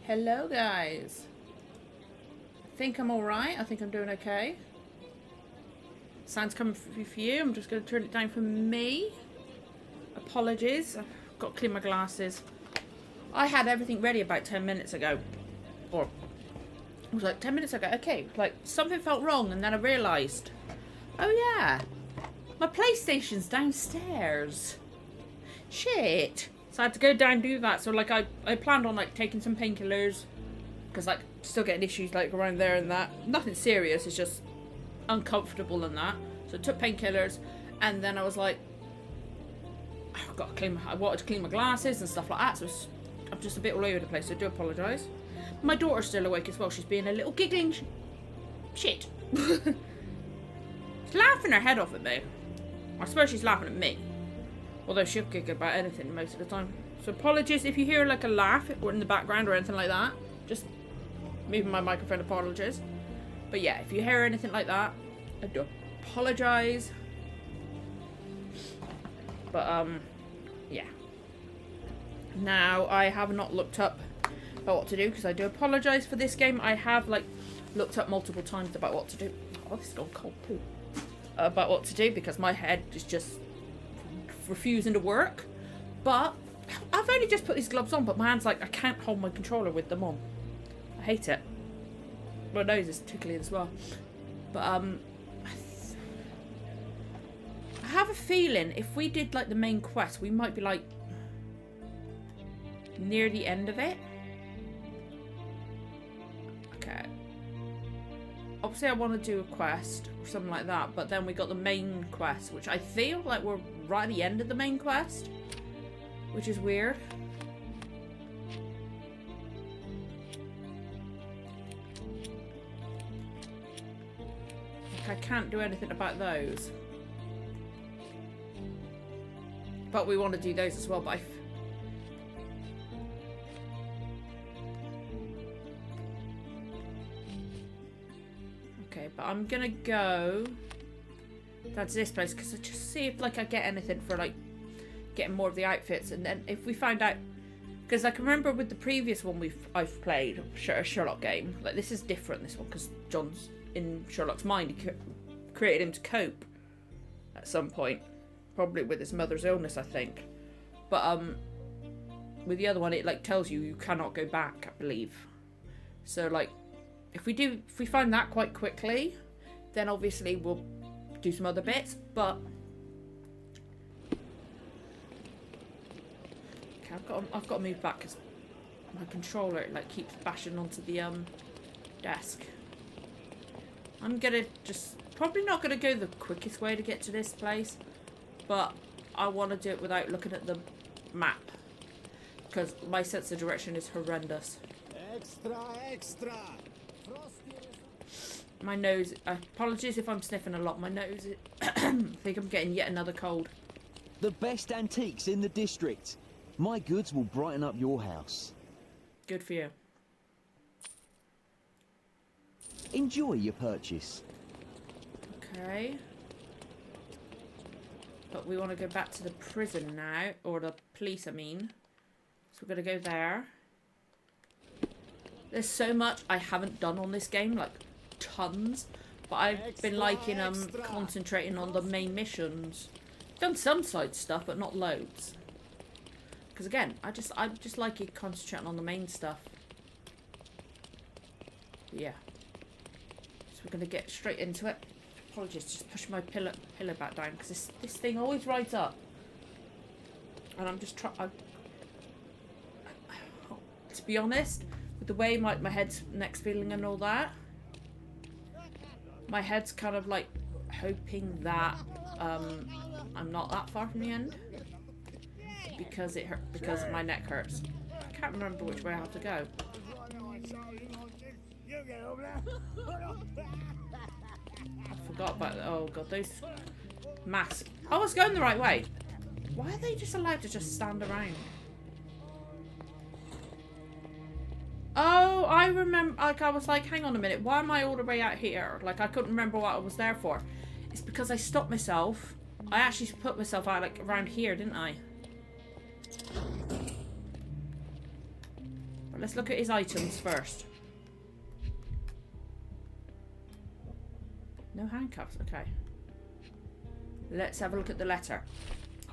Hello guys. I think I'm alright. I think I'm doing okay. Sound's coming for you. I'm just going to turn it down for me. Apologies. I've got to clean my glasses. I had everything ready about 10 minutes ago. Or it was like 10 minutes ago. Okay, like something felt wrong and then I realised. Oh yeah. My PlayStation's downstairs. Shit. So I had to go down and do that. So like I planned on like taking some painkillers. Because like still getting issues like around there and that. Nothing serious. It's just uncomfortable and that. So I took painkillers. And then I was like, I've got to clean I wanted to clean my glasses and stuff like that. So I'm just a bit all over the place. So I do apologise. My daughter's still awake as well. She's being a little giggling shit. She's laughing her head off at me. I suppose she's laughing at me. Although she'll giggle about anything most of the time. So apologies if you hear like a laugh or in the background or anything like that. Just moving my microphone, apologies. But yeah, if you hear anything like that, I do apologise. But yeah. Now I have not looked up about what to do because I do apologise for this game. I have like looked up multiple times about what to do. Oh, this is gone cold too. About what to do because my head is just refusing to work. But I've only just put these gloves on, but my hand's like I can't hold my controller with them on. I hate it. My nose is tickly as well. But I have a feeling if we did like the main quest, we might be like near the end of it. Okay. Obviously I want to do a quest or something like that, but then we got the main quest, which I feel like we're right at the end of the main quest, which is weird. Like I can't do anything about those. But we want to do those as well, but okay, but I'm gonna go down to this place because I just see if like I get anything for like getting more of the outfits, and then if we find out, because I can remember with the previous one I've played a Sherlock game, like this is different this one because John's in Sherlock's mind, he created him to cope at some point, probably with his mother's illness I think, but with the other one it like tells you cannot go back, I believe. So like if we find that quite quickly, then obviously we'll do some other bits. But okay, I've got to move back because my controller like keeps bashing onto the desk. I'm gonna just probably not gonna go the quickest way to get to this place, but I want to do it without looking at the map because my sense of direction is horrendous. Extra. My nose, apologies if I'm sniffing a lot, my nose is, I think I'm getting yet another cold. The best antiques in the district. My goods will brighten up your house. Good for you. Enjoy your purchase. Okay. But we want to go back to the prison now, or the police I mean. So we're going to go there. There's so much I haven't done on this game, like tons, but I've been liking concentrating on the main missions. Done some side stuff, but not loads. Because again, I just like it concentrating on the main stuff. Yeah. So we're gonna get straight into it. Apologies, just pushing my pillow back down because this thing always rides up, and I'm just trying. To be honest, with the way my head's next feeling and all that. My head's kind of like hoping that I'm not that far from the end because because my neck hurts. I can't remember which way I have to go. I forgot about oh god, those masks. I was going the right way. Why are they just allowed to just stand around? Oh, I remember, like, I was like, hang on a minute, why am I all the way out here? Like, I couldn't remember what I was there for. It's because I stopped myself. I actually put myself out, like, around here, didn't I? But let's look at his items first. No handcuffs, okay. Let's have a look at the letter.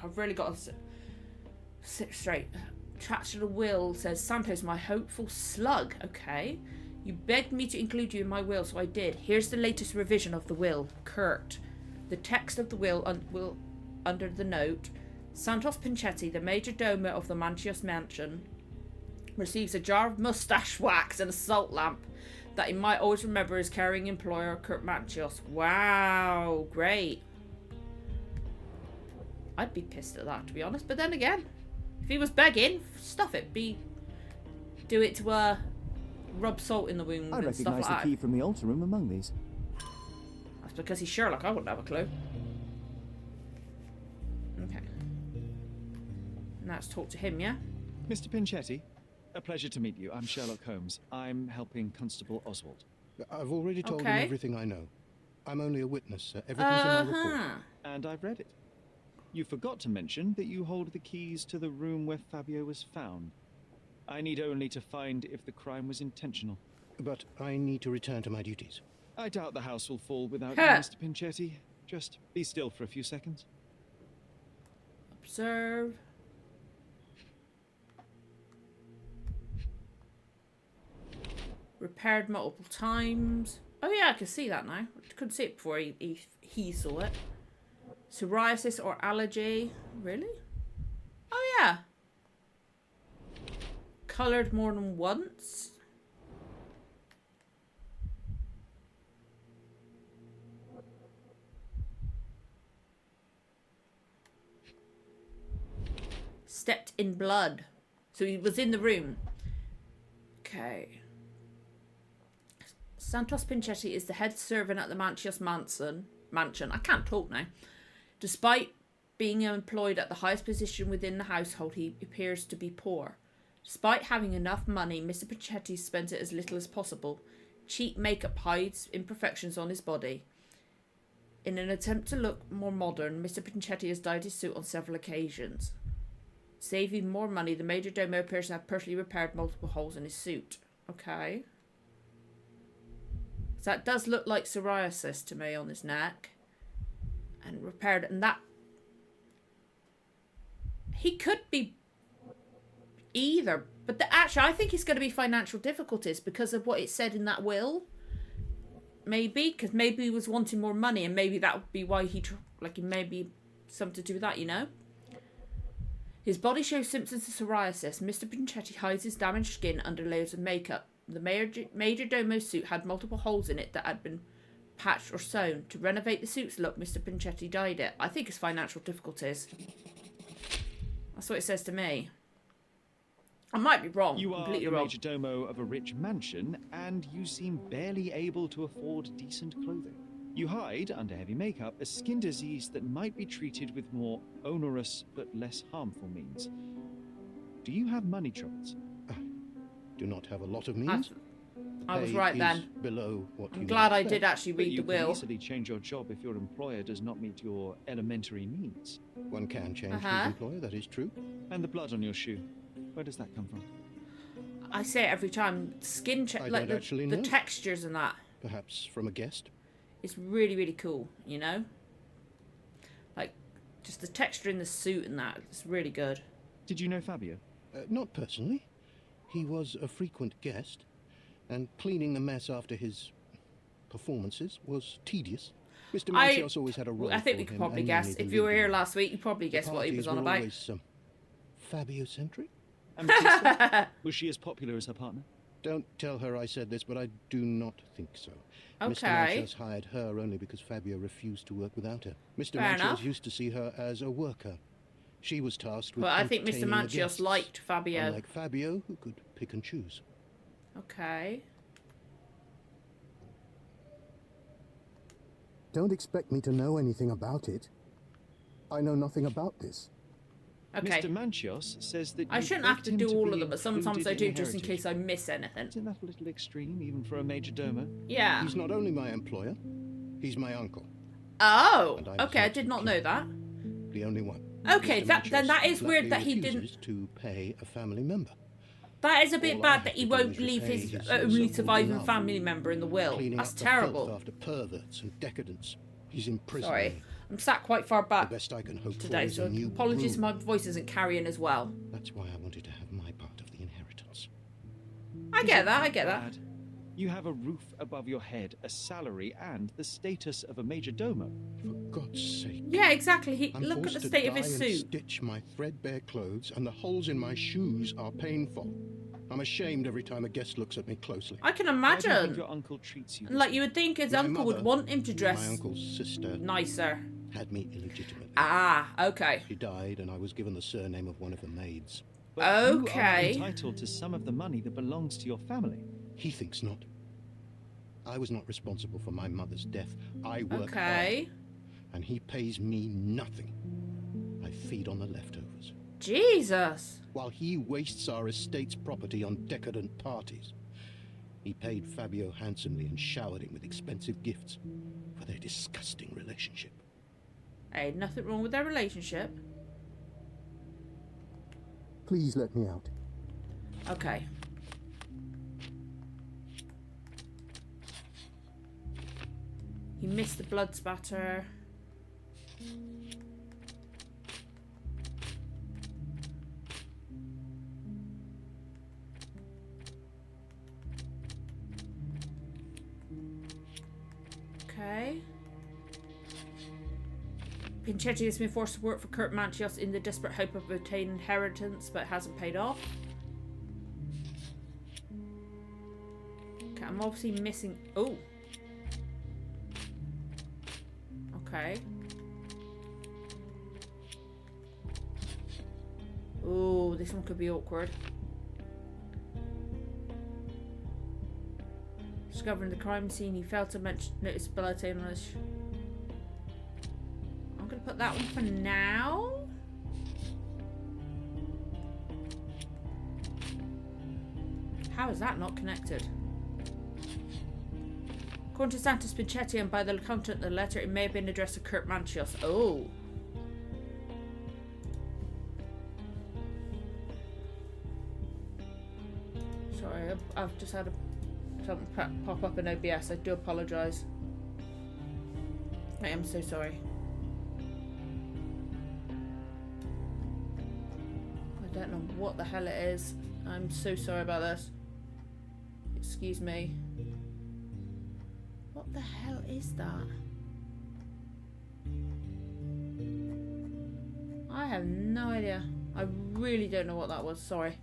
I've really got to sit straight. Attached to the will says, Santos, my hopeful slug. Okay. You begged me to include you in my will, so I did. Here's the latest revision of the will. Kurt. The text of the will under the note. Santos Pinchetti, the major domo of the Manchios mansion, receives a jar of mustache wax and a salt lamp that he might always remember his caring employer, Kurt Manchios. Wow, great. I'd be pissed at that, to be honest. But then again, if he was begging, stuff it. Do it to rub salt in the wound I and stuff recognise like the key that. from the altar room among these. That's because he's Sherlock. I wouldn't have a clue. Okay. Now let's talk to him, yeah? Mr. Pinchetti, a pleasure to meet you. I'm Sherlock Holmes. I'm helping Constable Oswald. I've already told him Okay. everything I know. I'm only a witness, sir. Everything's in my report. And I've read it. You forgot to mention that you hold the keys to the room where Fabio was found. I need only to find if the crime was intentional. But I need to return to my duties. I doubt the house will fall without you, Huh. Mr. Pinchetti. Just be still for a few seconds. Observe. Repaired multiple times. Oh yeah, I can see that now. I couldn't see it before he saw it. Psoriasis or allergy. Really? Oh yeah. Coloured more than once. Stepped in blood. So he was in the room. Okay. Santos Pinchetti is the head servant at the Manchios mansion. I can't talk now. Despite being employed at the highest position within the household, he appears to be poor. Despite having enough money, Mr. Pinchetti spends it as little as possible. Cheap makeup hides imperfections on his body. In an attempt to look more modern, Mr. Pinchetti has dyed his suit on several occasions. Saving more money, the major domo appears to have personally repaired multiple holes in his suit. Okay. So that does look like psoriasis to me on his neck. And repaired, and that... He could be either. But actually, I think it's going to be financial difficulties because of what it said in that will. Maybe, because maybe he was wanting more money, and maybe that would be why he... maybe something to do with that, you know? His body shows symptoms of psoriasis. Mr. Pinchetti hides his damaged skin under layers of makeup. The major domo suit had multiple holes in it that had been patched or sewn. To renovate the suit's look, Mr. Pinchetti dyed it. I think it's financial difficulties. That's what it says to me. I might be wrong. You are completely the wrong. major domo of a rich mansion, and you seem barely able to afford decent clothing. You hide, under heavy makeup, a skin disease that might be treated with more onerous but less harmful means. Do you have money troubles? Do not have a lot of means. I was Pay right is then. Below what I'm you glad might I did expect. actually But read you the will. can easily change your job if your employer does not meet your elementary needs. One can change his Uh-huh. employer, that is true. And the blood on your shoe, where does that come from? I say it every time. Skin check, I like don't actually the know. textures and that. Perhaps from a guest. It's really, really cool, you know? Like, just the texture in the suit and that. It's really good. Did you know Fabio? Not personally. He was a frequent guest, and cleaning the mess after his performances was tedious. Mr. Manchios always had a role I think for we could him, probably and guess. mainly the If you were leading here role. last week, you probably The guessed what he was parties on were about. always, Fabio-centric? And Batista? Was she as popular as her partner? Don't tell her I said this, but I do not think so. Mr. Okay. Manchios hired her only because Fabio refused to work without her. Mr. Fair Manchios enough. used to see her as a worker. She was tasked with But I think Mr. entertaining the Manchios guests, liked Fabio. unlike Fabio, who could pick and choose. Okay. Don't expect me to know anything about it. I know nothing about this. Okay. Mr. Manchios says that I you shouldn't have begged to him do all be of them, but sometimes included I do the just in heritage. case I miss anything. Isn't that a little extreme, even for a major domo? Yeah. He's not only my employer, he's my uncle, Oh, And I'm okay. I his did not kid. know that. the only one. Okay, Mr. then that Manchios is weird that flatly he didn't. refuses to pay a family member. That is a bit All I bad have that he to do won't is leave repay his his only so-called surviving love, family member in the will. cleaning That's up the filth terrible. after perverts and decadents. He's imprisoned Sorry. me. I'm sat quite far The back best I can hope for today, is so a new apologies if broom. my voice isn't carrying as well. That's why I wanted to have my part of the inheritance. I get that, I get that. Bad. You have a roof above your head, a salary, and the status of a major domo. For God's sake. Yeah, exactly. I'm Look at forced the to state of dye his and suit. stitch my threadbare clothes, and the holes in my shoes are painful. I'm ashamed every time a guest looks at me closely. I can Why do you think imagine. your uncle treats you this Like, way? you would think his My uncle would mother, want him to My dress uncle's sister nicer. had me illegitimately. Ah, okay. She died, and I was given the surname of one of the maids. But you are Okay. entitled to some of the money that belongs to your family. He thinks not. I was not responsible for my mother's death. I work Okay. hard, and he pays me nothing. I feed on the leftovers, Jesus. while he wastes our estate's property on decadent parties. He paid Fabio handsomely and showered him with expensive gifts for their disgusting relationship. Hey, nothing wrong with their relationship. Please let me out. Okay. He missed the blood spatter. Okay. Pinchetti has been forced to work for Kurt Manchios in the desperate hope of obtaining inheritance, but it hasn't paid off. Okay, I'm obviously missing... Oh! Okay. Oh, this one could be awkward. Discovering the crime scene, he failed to mention noticeability on his... I'm going to put that one for now. How is that not connected? According to Santos Pinchetti and by the content of the letter, it may have been addressed to Kurt Manchios. Oh. Sorry, I've just had something pop up in OBS. I do apologise. I am so sorry. I don't know what the hell it is. I'm so sorry about this. Excuse me. What the hell is that? I have no idea. I really don't know what that was. Sorry.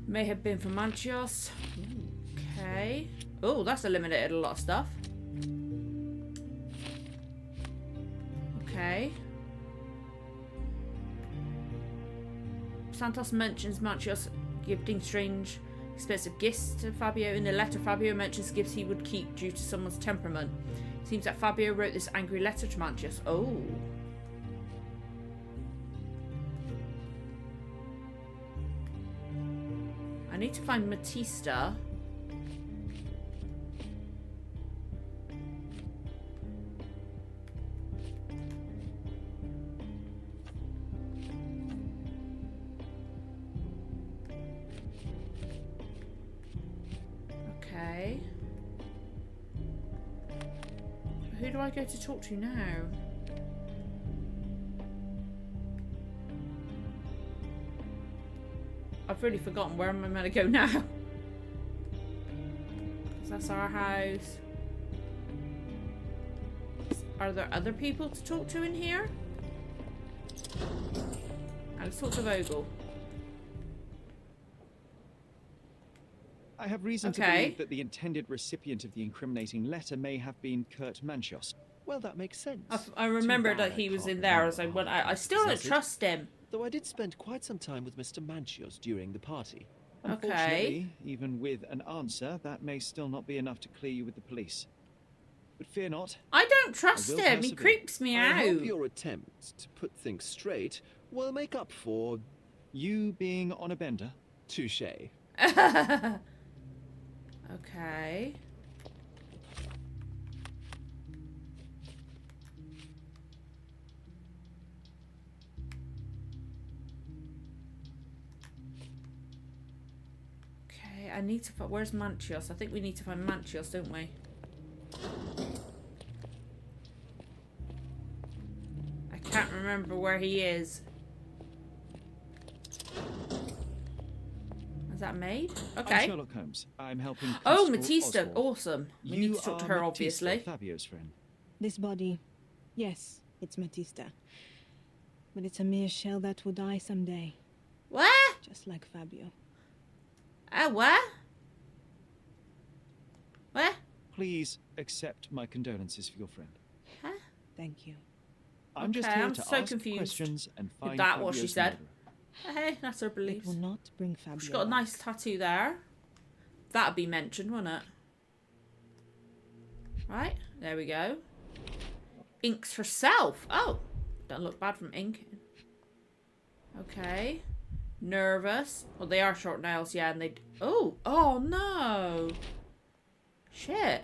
May have been from Manchios. Okay. Oh, that's eliminated a lot of stuff. Okay. Santos mentions Manchios gifting strange, expensive gifts to Fabio. In the letter, Fabio mentions gifts he would keep due to someone's temperament. It seems that Fabio wrote this angry letter to Manchios. Oh. I need to find Matista. Okay. Who do I go to talk to now? I've really forgotten where am I meant to go now. 'Cause that's our house. Are there other people to talk to in here? Let's talk to Vogel. I have reason to Okay. believe that the intended recipient of the incriminating letter may have been Kurt Manchios. Well, that makes sense. I remember Too that bad he I was can't in there as I remember went. half I still don't Says it. trust him. Though I did spend quite some time with Mr. Manchios during the party. Okay. Unfortunately, even with an answer, that may still not be enough to clear you with the police. But fear not. I don't trust will him. He persevere. creeps me I hope out. your attempt to put things straight will make up for You being on a bender? touche. Okay. Okay, I need to find... Where's Manchios? I think we need to find Manchios, don't we? I can't remember where he is. Is that maid? I'm Okay. Sherlock Holmes. I'm helping Oh, Constable Matista. Oswald. Awesome. We need to talk to her, Matista, obviously. Fabio's friend. This body, yes, it's Matista. But it's a mere shell that will die someday, What? just like Fabio. What? What? Please accept my condolences for your friend. Huh? Thank you. I'm just Okay, here I'm to so ask confused. questions and find that what she Fabio's said? murderer. Hey, that's her It beliefs. will not bring Fabio. She's got a back. nice tattoo there. That'd be mentioned, wouldn't it? Right, there we go. Inks herself. Oh, don't look bad from inking. Okay. Nervous. Well, they are short nails, yeah, and they... Oh, oh no. Shit.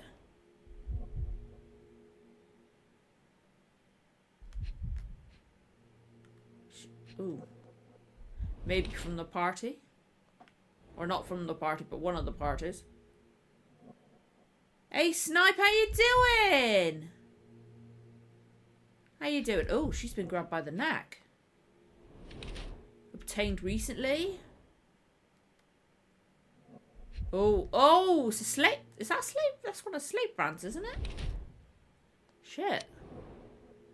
Ooh. Maybe from the party. Or not from the party, but one of the parties. Hey, Snipe, how you doing? How you doing? Oh, she's been grabbed by the neck. Obtained recently. Oh, oh, it's a slave. Is that a slave? That's one of slave brands, isn't it? Shit.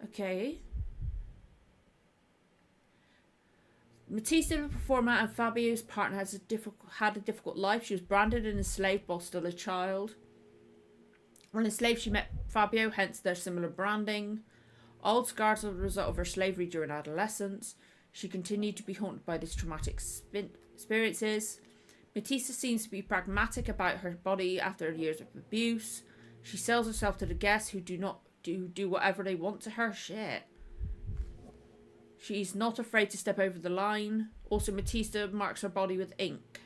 Okay. Matista, the performer, and Fabio's partner had a difficult life. She was branded and enslaved while still a child. When enslaved, she met Fabio, hence their similar branding. Old scars are the result of her slavery during adolescence. She continued to be haunted by these traumatic experiences. Matista seems to be pragmatic about her body after years of abuse. She sells herself to the guests who do whatever they want to her. Shit. She's not afraid to step over the line. Also, Matista marks her body with ink.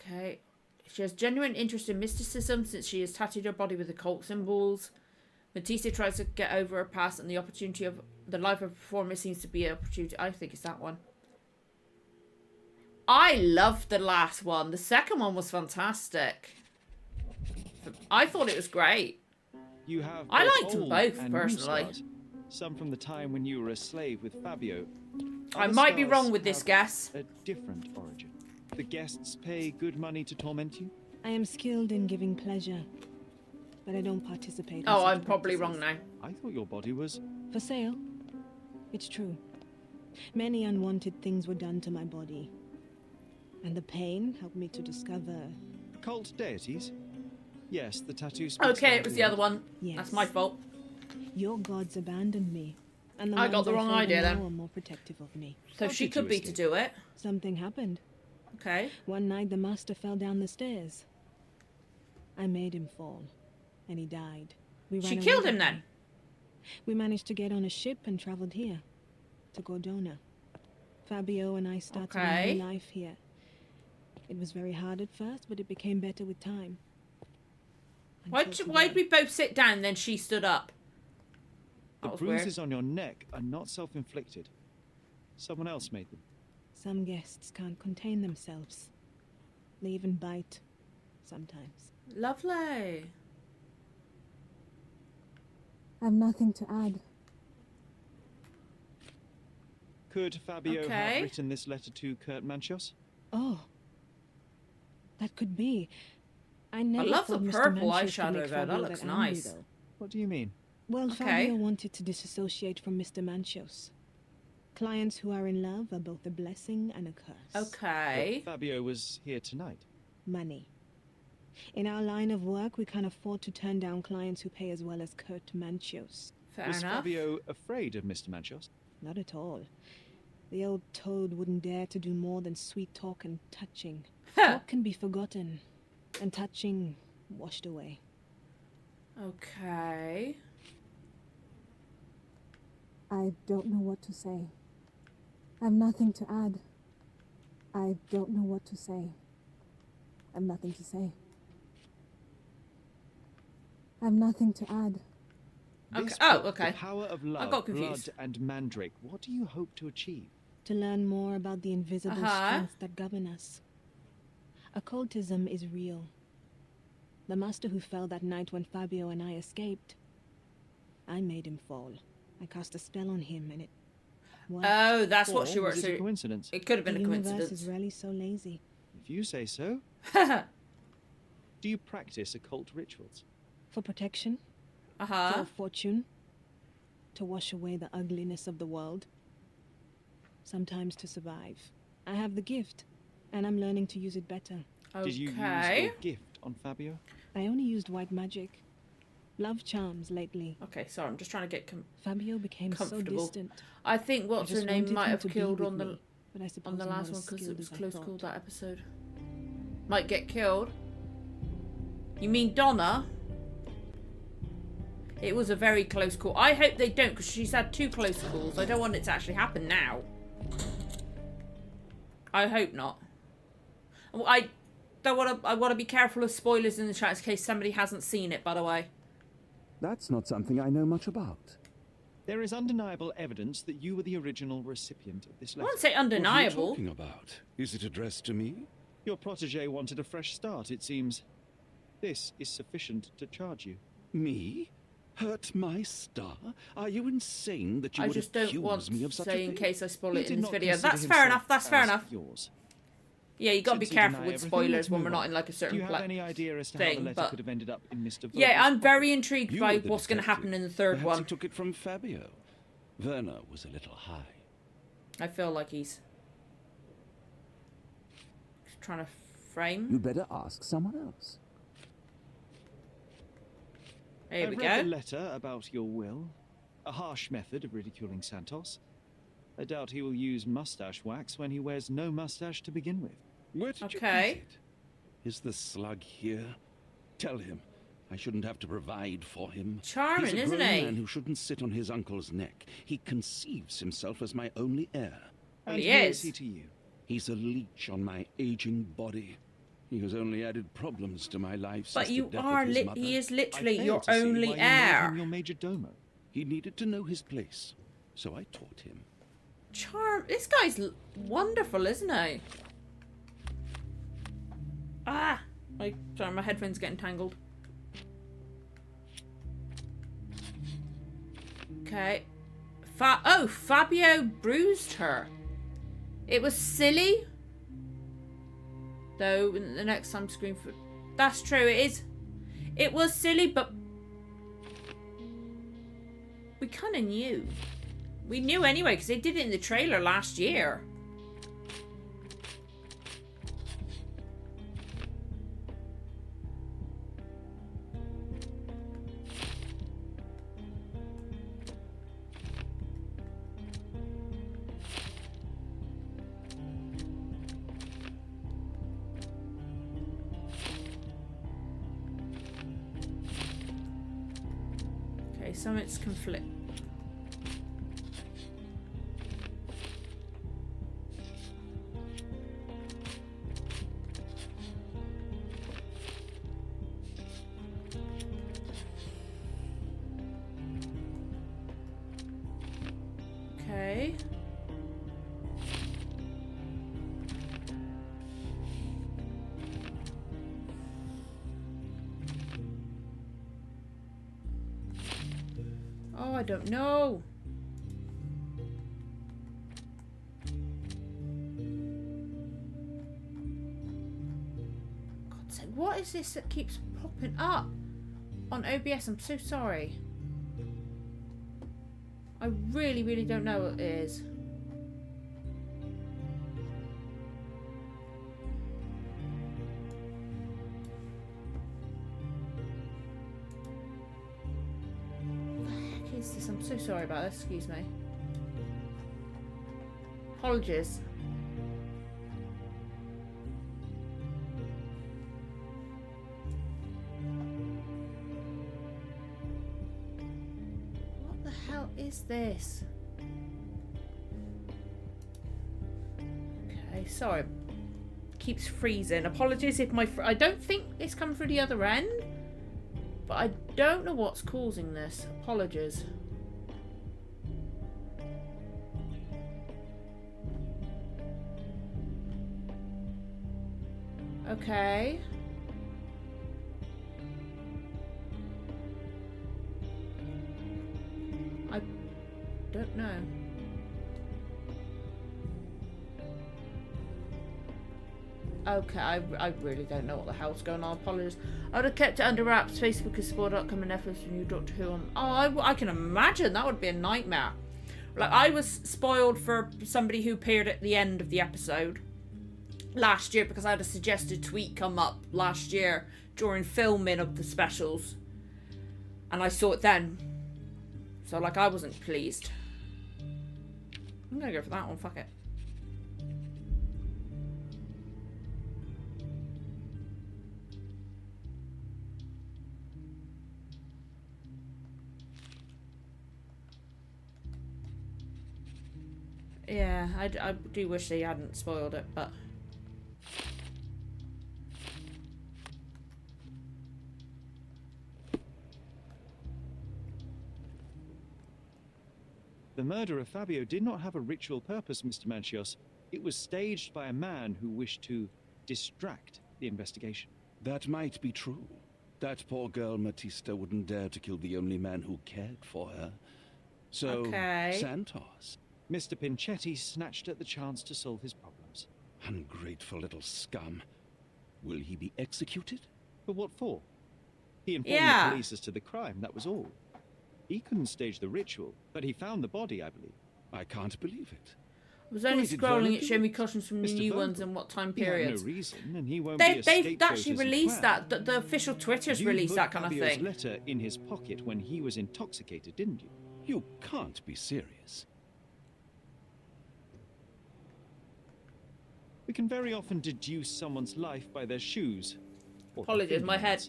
Okay. She has genuine interest in mysticism since she has tattooed her body with occult symbols. Matista tries to get over her past, and the opportunity of the life of a performer seems to be an opportunity. I think it's that one. I loved the last one. The second one was fantastic. I thought it was great. You have I both liked them old both, and new personally. scars. Some from the time when you were a slave with Fabio. I Other might be scars wrong with this have guess. A different origin. The guests pay good money to torment you? I am skilled in giving pleasure, but I don't participate in Oh, such I'm probably wrong practices. now. I thought your body was... For sale? It's true. Many unwanted things were done to my body. And the pain helped me to discover... Occult deities? Yes, the tattoo speaks Okay, it was loudly. the other one. Yes. That's my fault. Your gods abandoned me. And the I got ones the wrong favor idea now then. are more protective of me. So How she did you could be to escape? do it. Something happened. Okay. One night the master fell down the stairs. I made him fall, and he died. We She ran away killed him that then? day. We managed to get on a ship and traveled here, to Gordona. Fabio and I started a Okay. new life here. It was very hard at first, but it became better with time. Why'd Until we today. both sit down and then she stood up? The That was bruises weird. on your neck are not self-inflicted. Someone else made them. Some guests can't contain themselves. They even bite, sometimes. Lovely. I've nothing to add. Could Fabio Okay. have written this letter to Kurt Manchios? Oh, that could be. I never love the thought Mr. purple Manchios could eyeshadow make though, that Fabio looks angry, nice. though. What do you mean? Well, Okay. Fabio wanted to disassociate from Mr. Manchios. Clients who are in love are both a blessing and a curse. Okay. But Fabio was here tonight. Money. In our line of work, we can't afford to turn down clients who pay as well as Kurt Manchios. Fair was enough. Fabio afraid of Mr. Manchios? Not at all. The old toad wouldn't dare to do more than sweet talk and touching. Talk can be forgotten, and touching washed away. Okay. I don't know what to say. I've nothing to add. I don't know what to say. I've nothing to say. I've nothing to add. Okay. This Oh, book, okay. The Power of Love, got confused. Blood and Mandrake. What do you hope to achieve? to learn more about the invisible strengths that govern us. Occultism is real. The master who fell that night when Fabio and I escaped, I made him fall. I cast a spell on him and it worked. Oh, that's what she Or works was it a through. coincidence? It could have been The a universe coincidence. is rarely so lazy. If you say so. Do you practice occult rituals? For protection, Uh-huh. for fortune, to wash away the ugliness of the world. Sometimes to survive. I have the gift, and I'm learning to use it better. Okay. Did you use your gift on Fabio? I only used white magic. Love charms lately. Okay, sorry, I'm just trying to get Fabio became so comfortable. distant. I think what's I her just name wanted might him have to be killed with on the me, but I suppose on the I'm last not one as because it skilled was as I close thought. call that episode. Might get killed. You mean Donna? It was a very close call. I hope they don't, because she's had 2 close calls. I don't want it to actually happen now. I hope not. I don't want to. I want to be careful of spoilers in the chat in case somebody hasn't seen it. By the way. That's not something I know much about. There is undeniable evidence that you were the original recipient of this I letter. wouldn't say What are you undeniable. talking about? Is it addressed to me? Your protege wanted a fresh start, it seems. This is sufficient to charge you. Me? Hurt my star? Are you insane that you I would just don't accuse want me to of such a say in thing? case I spoil He it did in this not video. consider That's fair himself enough. That's fair as enough. Yours. Yeah, you got to be Since you careful deny with everything, spoilers let's when move we're not on. in like a Do you certain have any idea as to how thing, the letter but- could have ended up in Mr. Yeah, Vogler's I'm very pocket? intrigued You by were the what's going to detective. happen in the third Perhaps one. he took it from Fabio. Werner was a little high. I feel like he's trying to frame. You'd better ask someone else. There I've we read go. the letter about your will. A harsh method of ridiculing Santos. I doubt he will use mustache wax when he wears no mustache to begin with. Where did you Okay. get it? Is the slug here? Tell him. I shouldn't have to provide for him. Charming, He's a isn't grown he? man who shouldn't sit on his uncle's neck. He conceives himself as my only heir. Well, And he who is. is he to you? He's a leech on my aging body. He has only added problems to my life But since the you death are of his mother. he is I literally fail your to see only why you made heir. him your major domo. He needed to know his place, so I taught him. This guy's wonderful, isn't he? Ah! Sorry, my headphones are getting tangled. Okay. Fabio bruised her. It was silly. Though, in the next time screen for... That's true, it is. It was silly, but... We kind of knew. We knew anyway, because they did it in the trailer last year. Okay, so it's conflict. Okay. Oh, I don't know. God's sake, what is this that keeps popping up on OBS? I'm so sorry. I really, really don't know what it is. What the heck is this? I'm so sorry about this. Excuse me. Apologies. What the hell is this? Okay, sorry. Keeps freezing. Apologies if my... I don't think it's come through the other end. But I don't know what's causing this. Apologies. Okay. I don't know. Okay, I really don't know what the hell's going on. Apologies. I would have kept it under wraps. Facebook has spoiled upcoming efforts for new Doctor Who on. Oh, I can imagine that would be a nightmare. Like, I was spoiled for somebody who appeared at the end of the episode last year because I had a suggested tweet come up last year during filming of the specials, and I saw it then. So, like, I wasn't pleased. I'm gonna go for that one. Fuck it. Yeah, I do wish they hadn't spoiled it, but... The murder of Fabio did not have a ritual purpose, Mr. Manchios. It was staged by a man who wished to distract the investigation. That might be true. That poor girl Matista wouldn't dare to kill the only man who cared for her. So, okay. Santos. Mr. Pinchetti snatched at the chance to solve his problems. Ungrateful little scum. Will he be executed? But what for? He informed the police as to the crime, that was all. He couldn't stage the ritual, but he found the body, I believe. I can't believe it. I was only scrolling, it showed me costumes from the new ones and what time periods. No reason, and he won't they've actually released that. The official Twitter's released that kind of Fabio's thing. Letter in his pocket when he was intoxicated, didn't you? You can't be serious. We can very often deduce someone's life by their shoes. Apologies, my head.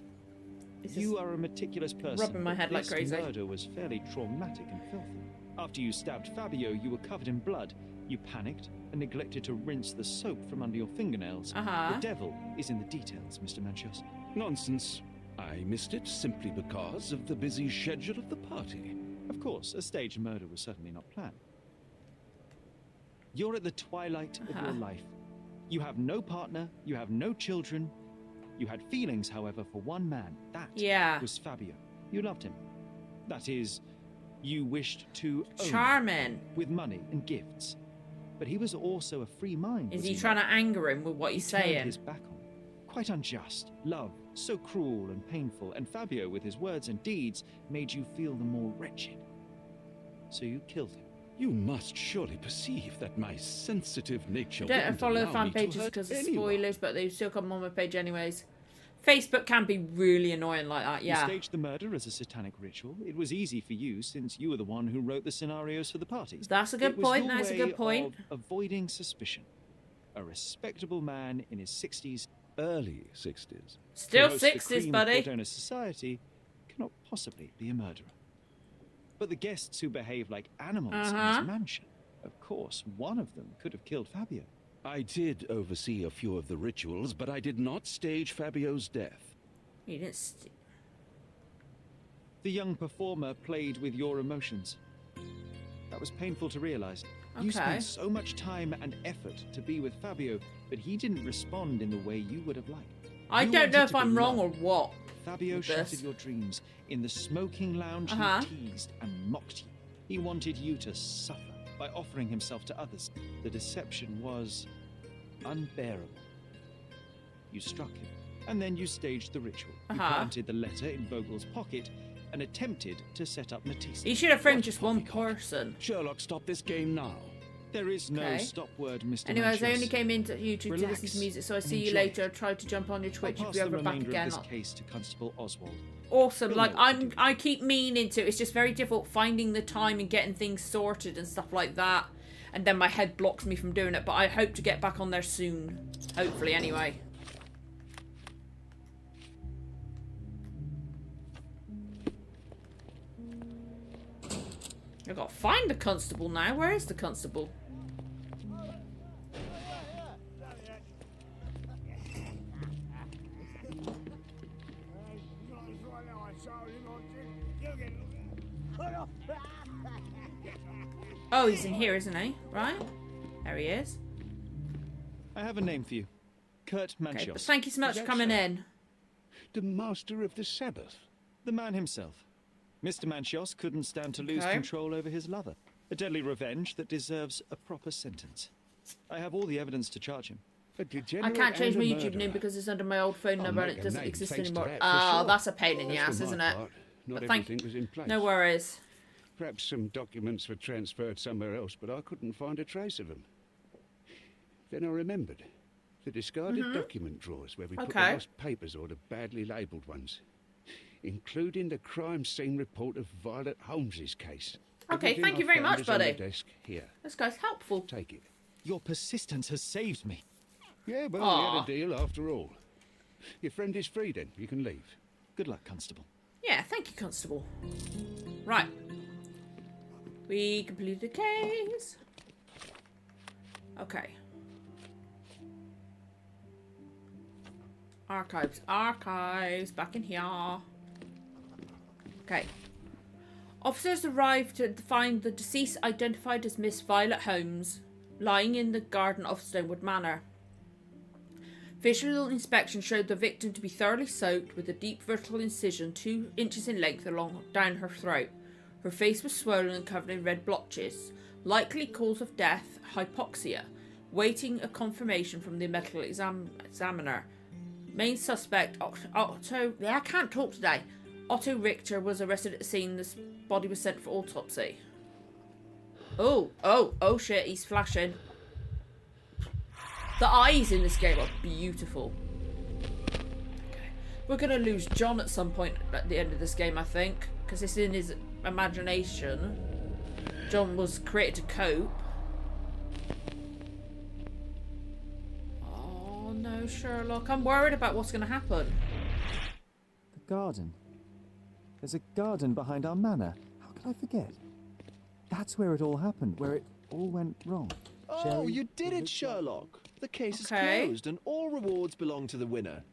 You are a meticulous person. Rubbing my head like crazy. This murder was fairly traumatic and filthy. After you stabbed Fabio, you were covered in blood. You panicked and neglected to rinse the soap from under your fingernails. The devil is in the details, Mr. Manchios. Nonsense. I missed it simply because of the busy schedule of the party. Of course, a staged murder was certainly not planned. You're at the twilight of your life. You have no partner, you have no children. You had feelings, however, for one man. That was Fabio. You loved him. That is, you wished to own him with money and gifts. But he was also a free mind. Is he trying to anger him with what he's saying? Turned his back on him. Quite unjust. Love, so cruel and painful. And Fabio, with his words and deeds, made you feel the more wretched. So you killed him. You must surely perceive that my sensitive nature. I don't follow fan pages because of spoilers, but they still come on my page anyways. Facebook can be really annoying like that, yeah. You staged the murder as a satanic ritual. It was easy for you since you were the one who wrote the scenarios for the parties. That's a good point. That's a good point. Of avoiding suspicion. A respectable man in his 60s, early 60s. Still 60s, buddy. Of society cannot possibly be a murderer. But the guests who behave like animals in his mansion, of course, one of them could have killed Fabio. I did oversee a few of the rituals, but I did not stage Fabio's death. You didn't the young performer played with your emotions. That was painful to realize. You spent so much time and effort to be with Fabio, but he didn't respond in the way you would have liked. I don't know if I'm wrong or what. Fabio shattered your dreams. In the smoking lounge, he teased and mocked you. He wanted you to suffer by offering himself to others. The deception was unbearable. You struck him, and then you staged the ritual. You planted the letter in Vogel's pocket and attempted to set up Matista. He should have framed just one person. Sherlock, stop this game now. There is no stop word, Mr. Anyways, Manchios. I only came into YouTube to listen to music, so I see you later. I tried to jump on your Twitch if you're ever back again. This case to Constable Oswald. Awesome. Like I keep meaning to. It's just very difficult finding the time and getting things sorted and stuff like that. And then my head blocks me from doing it. But I hope to get back on there soon. Hopefully, anyway. I've got to find the constable now. Where is the constable? Oh, he's in here, isn't he? Right? There he is. I have a name for you. Kurt Manchios. Okay, but thank you so much Is for that coming so? in. The master of the Sabbath. The man himself. Mr. Manchios couldn't stand to lose Okay. control over his lover. A deadly revenge that deserves a proper sentence. I have all the evidence to charge him. A I degenerate can't change and my a YouTube name murderer. because it's under my old phone I'll number and make it a doesn't name exist thanks to anymore. that, for Oh, sure. that's a pain in the As ass, for isn't my it? part, not But thank- everything was in place. No worries. Perhaps some documents were transferred somewhere else, but I couldn't find a trace of them. Then I remembered. The discarded document drawers where we put the Okay. lost papers or the badly labelled ones. Including the crime scene report of Violet Holmes's case. Okay, Everything thank you I very found much, is on the buddy. desk here. This guy's helpful. Take it. Your persistence has saved me. Yeah, well, we Aw. had a deal after all. Your friend is free then. You can leave. Good luck, Constable. Yeah, thank you, Constable. Right. We completed the case. Okay. Archives. Archives. Back in here. Okay. Officers arrived to find the deceased identified as Miss Violet Holmes, lying in the garden of Stonewood Manor. Visual inspection showed the victim to be thoroughly soaked with a deep vertical incision 2 inches in length along down her throat. Her face was swollen and covered in red blotches. Likely cause of death, hypoxia. Waiting a confirmation from the medical examiner. Main suspect, Otto... I can't talk today. Otto Richter was arrested at the scene. This body was sent for autopsy. Oh shit, he's flashing. The eyes in this game are beautiful. Okay. We're going to lose John at some point at the end of this game, I think. Because it's in his imagination. John was created to cope. Oh no, Sherlock. I'm worried about what's going to happen. The garden. There's a garden behind our manor. How could I forget? That's where it all happened, where it all went wrong. Oh, Sherry, you did it it, looks Sherlock. The case is Okay. closed and all rewards belong to the winner.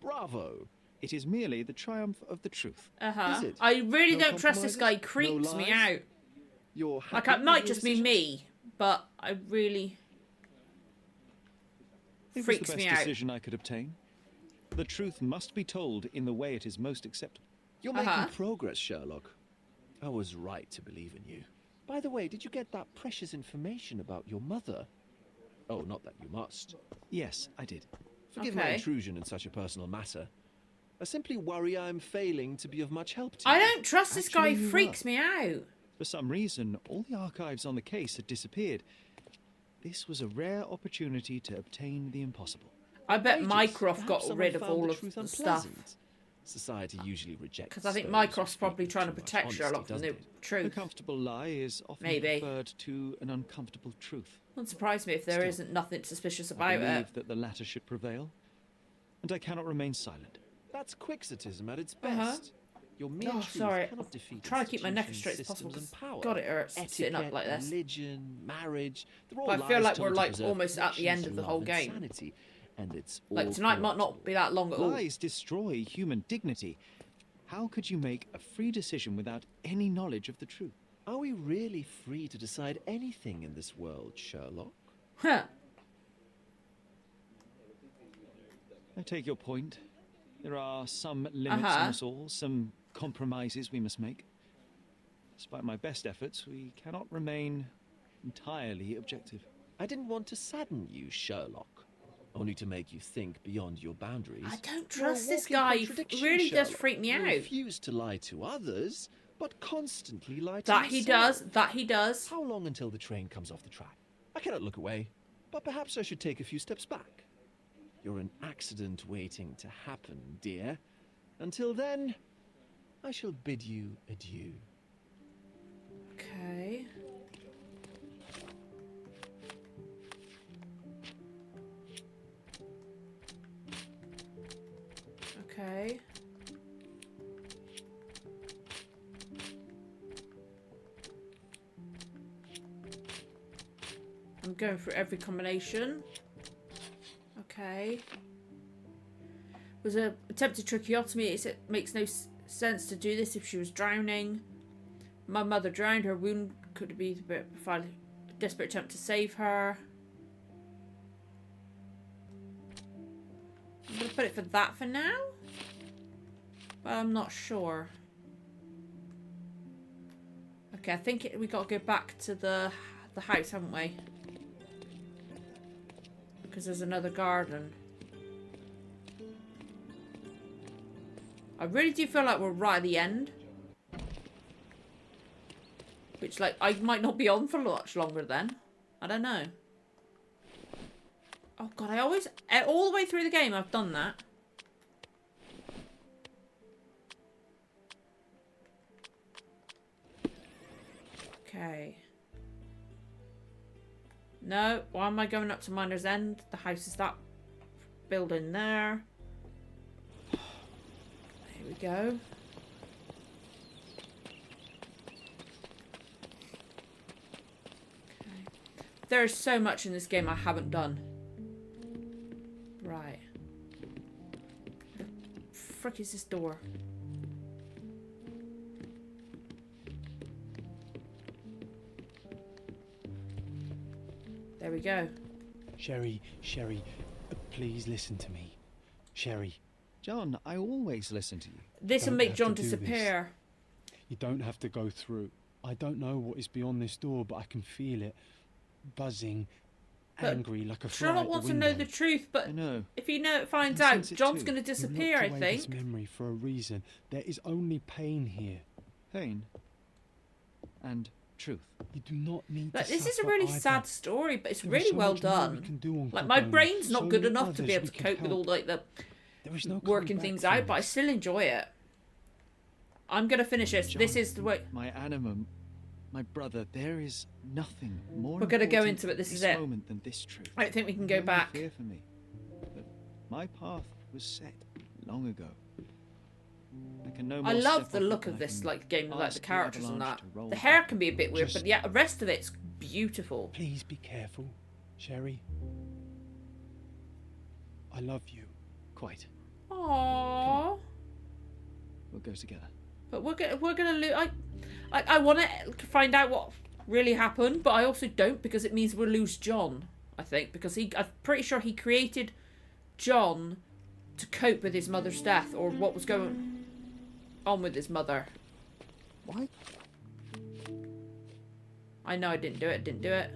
Bravo. It is merely the triumph of the truth. Is it? I really No don't trust this guy. He compromises? creeps No me lies? out. You're Like, happy it might with just your be decision? me, but I really... It freaks was the me best out. decision I could obtain. The truth must be told in the way it is most acceptable. You're making progress, Sherlock. I was right to believe in you. By the way, did you get that precious information about your mother? Oh, not that you must. Yes, I did. Forgive my Okay. intrusion in such a personal matter. I simply worry I'm failing to be of much help to I you. don't trust this guy. Actually, He you freaks were. me out. For some reason, all the archives on the case had disappeared. This was a rare opportunity to obtain the impossible. I bet Ages. Mycroft got Perhaps someone rid of found all the of truth the stuff. unpleasant. Society usually rejects Because I think those who Mycroft's speak probably with trying to too much protect honesty, Sherlock from doesn't the it? A truth. comfortable lie is often Maybe. preferred to an uncomfortable truth. Wouldn't surprise me if there Still, not nothing suspicious I about believe it. that the latter should prevail, and I cannot remain silent. That's quixotism at its Uh-huh. best. Your mere Oh, truth sorry. cannot I'm defeat trying to keep my neck as institutions, straight as possible. systems, 'Cause and power. God, it hurts sitting up Etiquette, like this. religion, marriage, they're all But I feel lies like told we're to like preserve almost at the end fictions, of the love, whole and game. sanity, and it's Like all tonight might not be that long at all. Lies destroy human dignity. How could you make a free decision without any knowledge of the truth? Are we really free to decide anything in this world, Sherlock? Huh. I take your point. There are some limits on us all, some compromises we must make. Despite my best efforts, we cannot remain entirely objective. I didn't want to sadden you, Sherlock, only to make you think beyond your boundaries. I don't You're a trust this walking guy. He contradiction, really does Sherlock. freak me You out. refuse to lie to others, but constantly lie to That he yourself. does. That he does. How long until the train comes off the track? I cannot look away, but perhaps I should take a few steps back. You're an accident waiting to happen, dear. Until then, I shall bid you adieu. Okay. Okay. I'm going through every combination. Okay. Was a attempted tracheotomy. It makes no sense to do this if she was drowning. My mother drowned. Her wound could be a desperate attempt to save her. put it for that for now. But I'm not sure. Okay, I think we got to go back to the house, haven't we? Because there's another garden. I really do feel like we're right at the end. Which, like, I might not be on for much longer then. I don't know. Oh, God, I always... All the way through the game, I've done that. Okay. No, why am I going up to Miner's End? The house is that building there. Here we go. Okay. There's so much in this game I haven't done. Right. The frick is this door? There we go. Sherry, please listen to me. Sherry. John, I always listen to you. This will make John disappear. You don't have to go through. I don't know what is beyond this door, but I can feel it. Buzzing, angry, like a fly Sherlock at wants the to know window. the truth, but if he finds I out, sense it John's too. going to You've disappear, I locked away this think. memory for a reason. There is only pain here. Pain. And truth. You do not need Like, to this is a suffer really either. sad story, but it's There is really so well much more we done. can do on Like, my Cogoni. brain's not So good many enough to be others able we to can cope with help. all, like, the There is no working coming things back out, from but I this. still enjoy it. I'm going to finish this. John, This is the way... My animum, my brother, there is nothing more We're gonna go important into it, this at is it. moment than this truth. I don't think we can go No back. fear for me. But my path was set long ago. I can no more I love step the off it look than of I this can like game, like the ask characters and that. avalanche to roll The hair back. can be a bit weird, but yeah, the rest of it's beautiful. Please be careful, Sherry. I love you. Quite. Aww. We'll go together. But we're gonna lose. I want to find out what really happened, but I also don't, because it means we'll lose John. I think because I'm pretty sure he created John to cope with his mother's death, or what was going on with his mother. Why? I know I didn't do it. Didn't do it.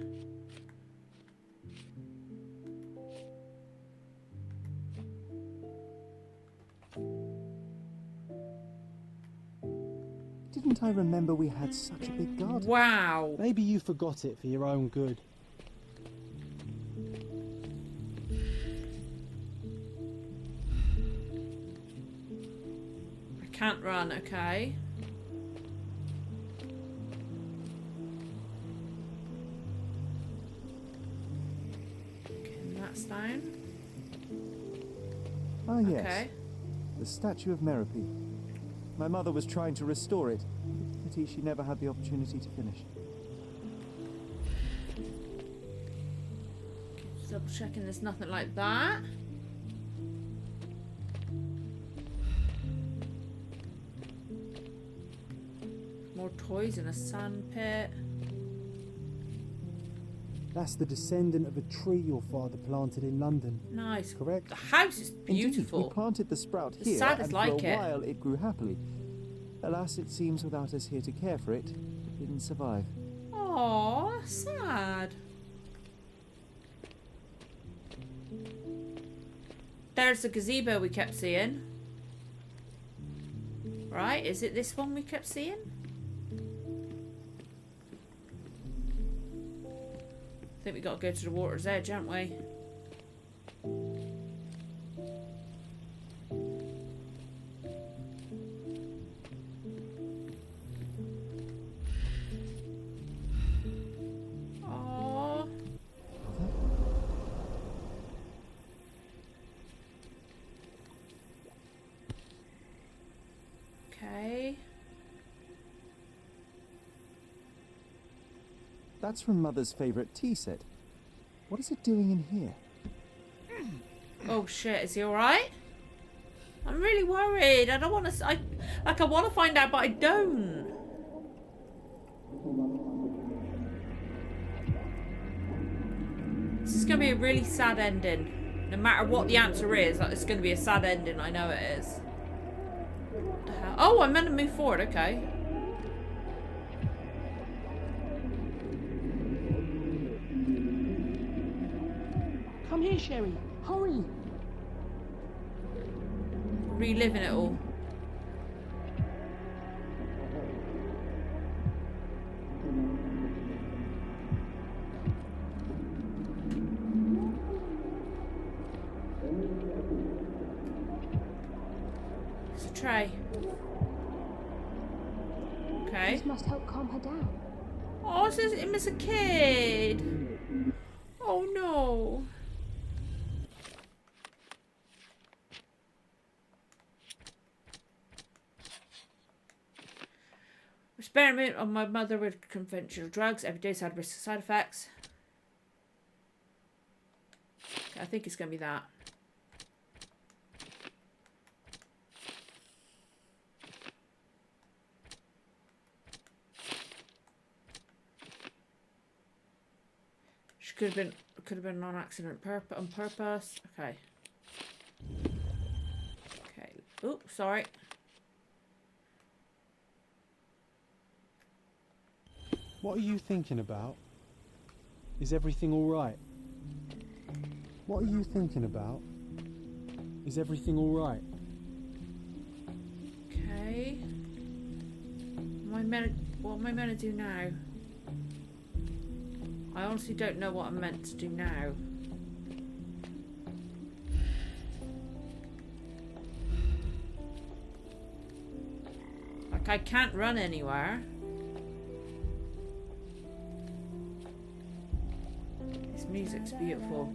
Didn't I remember we had such a big garden? Wow. Maybe you forgot it for your own good. I can't run. Okay. Okay, and that's down. Ah, yes. Okay. The statue of Merope. My mother was trying to restore it. Pity she never had the opportunity to finish. Just double checking there's nothing like that. More toys in a sand pit. That's the descendant of a tree your father planted in London. Nice. Correct? The house is beautiful. Indeed, we planted the sprout The here, sad is and like for a it. while it grew happily. Alas, it seems without us here to care for it, it didn't survive. Aww, sad. There's the gazebo we kept seeing. Right, is it this one we kept seeing? I think we got to go to the water's edge, haven't we? Aww. Okay. That's from Mother's favourite tea set. What is it doing in here? Oh shit, is he alright? I'm really worried. I don't want to... I want to find out, but I don't. This is going to be a really sad ending. No matter what the answer is, it's going to be a sad ending. I know it is. What the hell? Oh, I'm meant to move forward. Okay. Come here, Sherry. Hurry. Reliving it all. It's a tray. Okay. This must help calm her down. Oh, it miss a kid. Oh no. Experiment on my mother with conventional drugs. Every day's had risk of side effects. Okay, I think it's going to be that. She could have been on accident on purpose. Okay. Okay. Oh, sorry. What are you thinking about? Is everything all right? What are you thinking about? Is everything all right? Okay. What am I meant to do now? I honestly don't know what I'm meant to do now. Like, I can't run anywhere. This music's beautiful.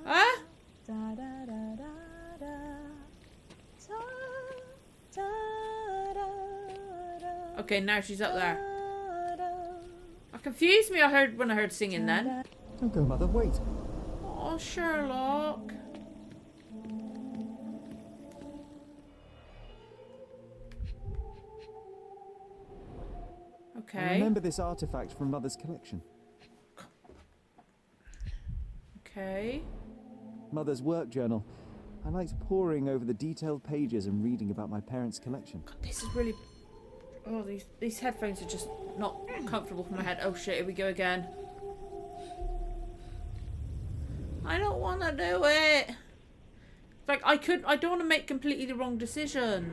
Ah! Okay, now she's up there. It confused me when I heard singing then. Don't go, Mother, wait. Oh, Sherlock. Okay. I remember this artifact from Mother's collection. Okay. Mother's work journal. I liked poring over the detailed pages and reading about my parents' collection. God, this is really... Oh, these headphones are just not comfortable for my head. Oh shit, here we go again. I don't want to do it. Like, I don't want to make completely the wrong decision.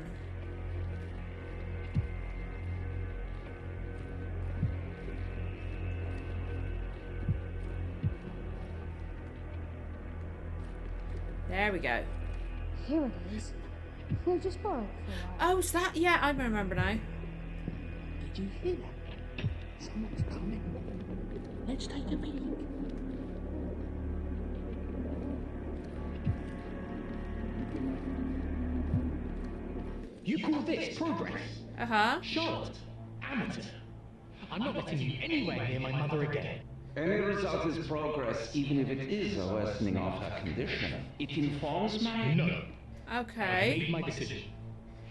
There we go. Here it is. We'll just borrow it for a while. Oh, is that? Yeah, I remember now. Did you hear that? Someone's coming. Let's take a peek. You call this progress? Uh-huh. Charlotte, amateur. I'm not letting you anywhere near my mother again. Any result is progress, even if it is a worsening of her condition. It informs my... No. Okay. I've made my decision.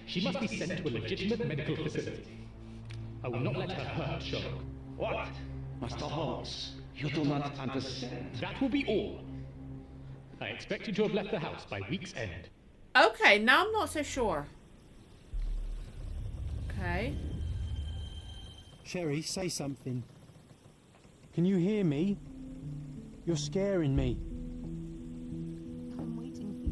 She must be sent to a legitimate medical facility. I will not let her hurt Sherlock. What? Master Holmes, you do not understand. That will be all. I expect you to have left the house by week's end. Okay, now I'm not so sure. Okay. Sherry, say something. Can you hear me? You're scaring me. I'm waiting for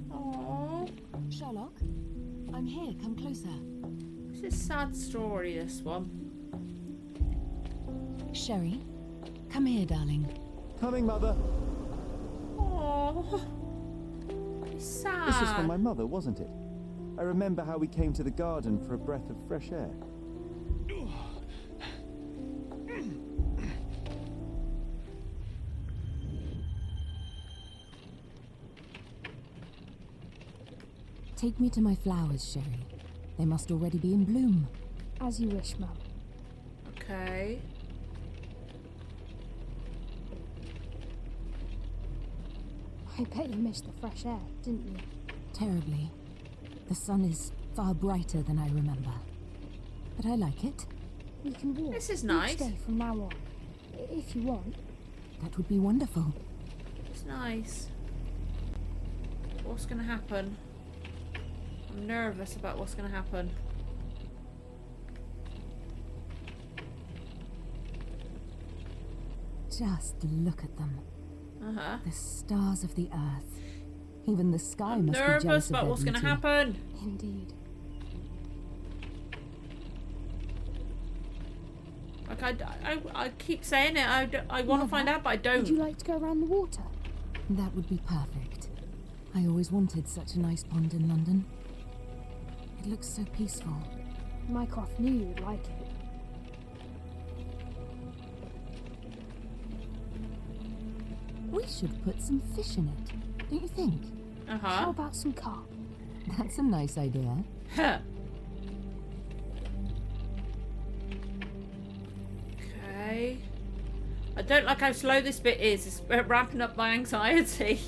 you. Aww. Sherlock, I'm here. Come closer. It's a sad story, this one. Sherry, come here, darling. Coming, Mother. Oh, it's sad. This was from my mother, wasn't it? I remember how we came to the garden for a breath of fresh air. Take me to my flowers, Sherry. They must already be in bloom. As you wish, Mum. Okay. I bet you missed the fresh air, didn't you? Terribly. The sun is far brighter than I remember. But I like it. We can walk This is each nice. day from now on, if you want. That would be wonderful. It's nice. What's going to happen? I'm nervous about what's going to happen. Just look at them. Uh-huh. The stars of the earth. Even the sky I'm must be nervous jealous of about their what's going to beauty. happen. Indeed. Like I keep saying it. I want to find out, but I don't. Would you like to go around the water? That would be perfect. I always wanted such a nice pond in London. It looks so peaceful. Mycroft knew you would like it. We should put some fish in it, don't you think? Uh-huh. How about some carp? That's a nice idea. Huh. Okay. I don't like how slow this bit is. It's ramping up my anxiety.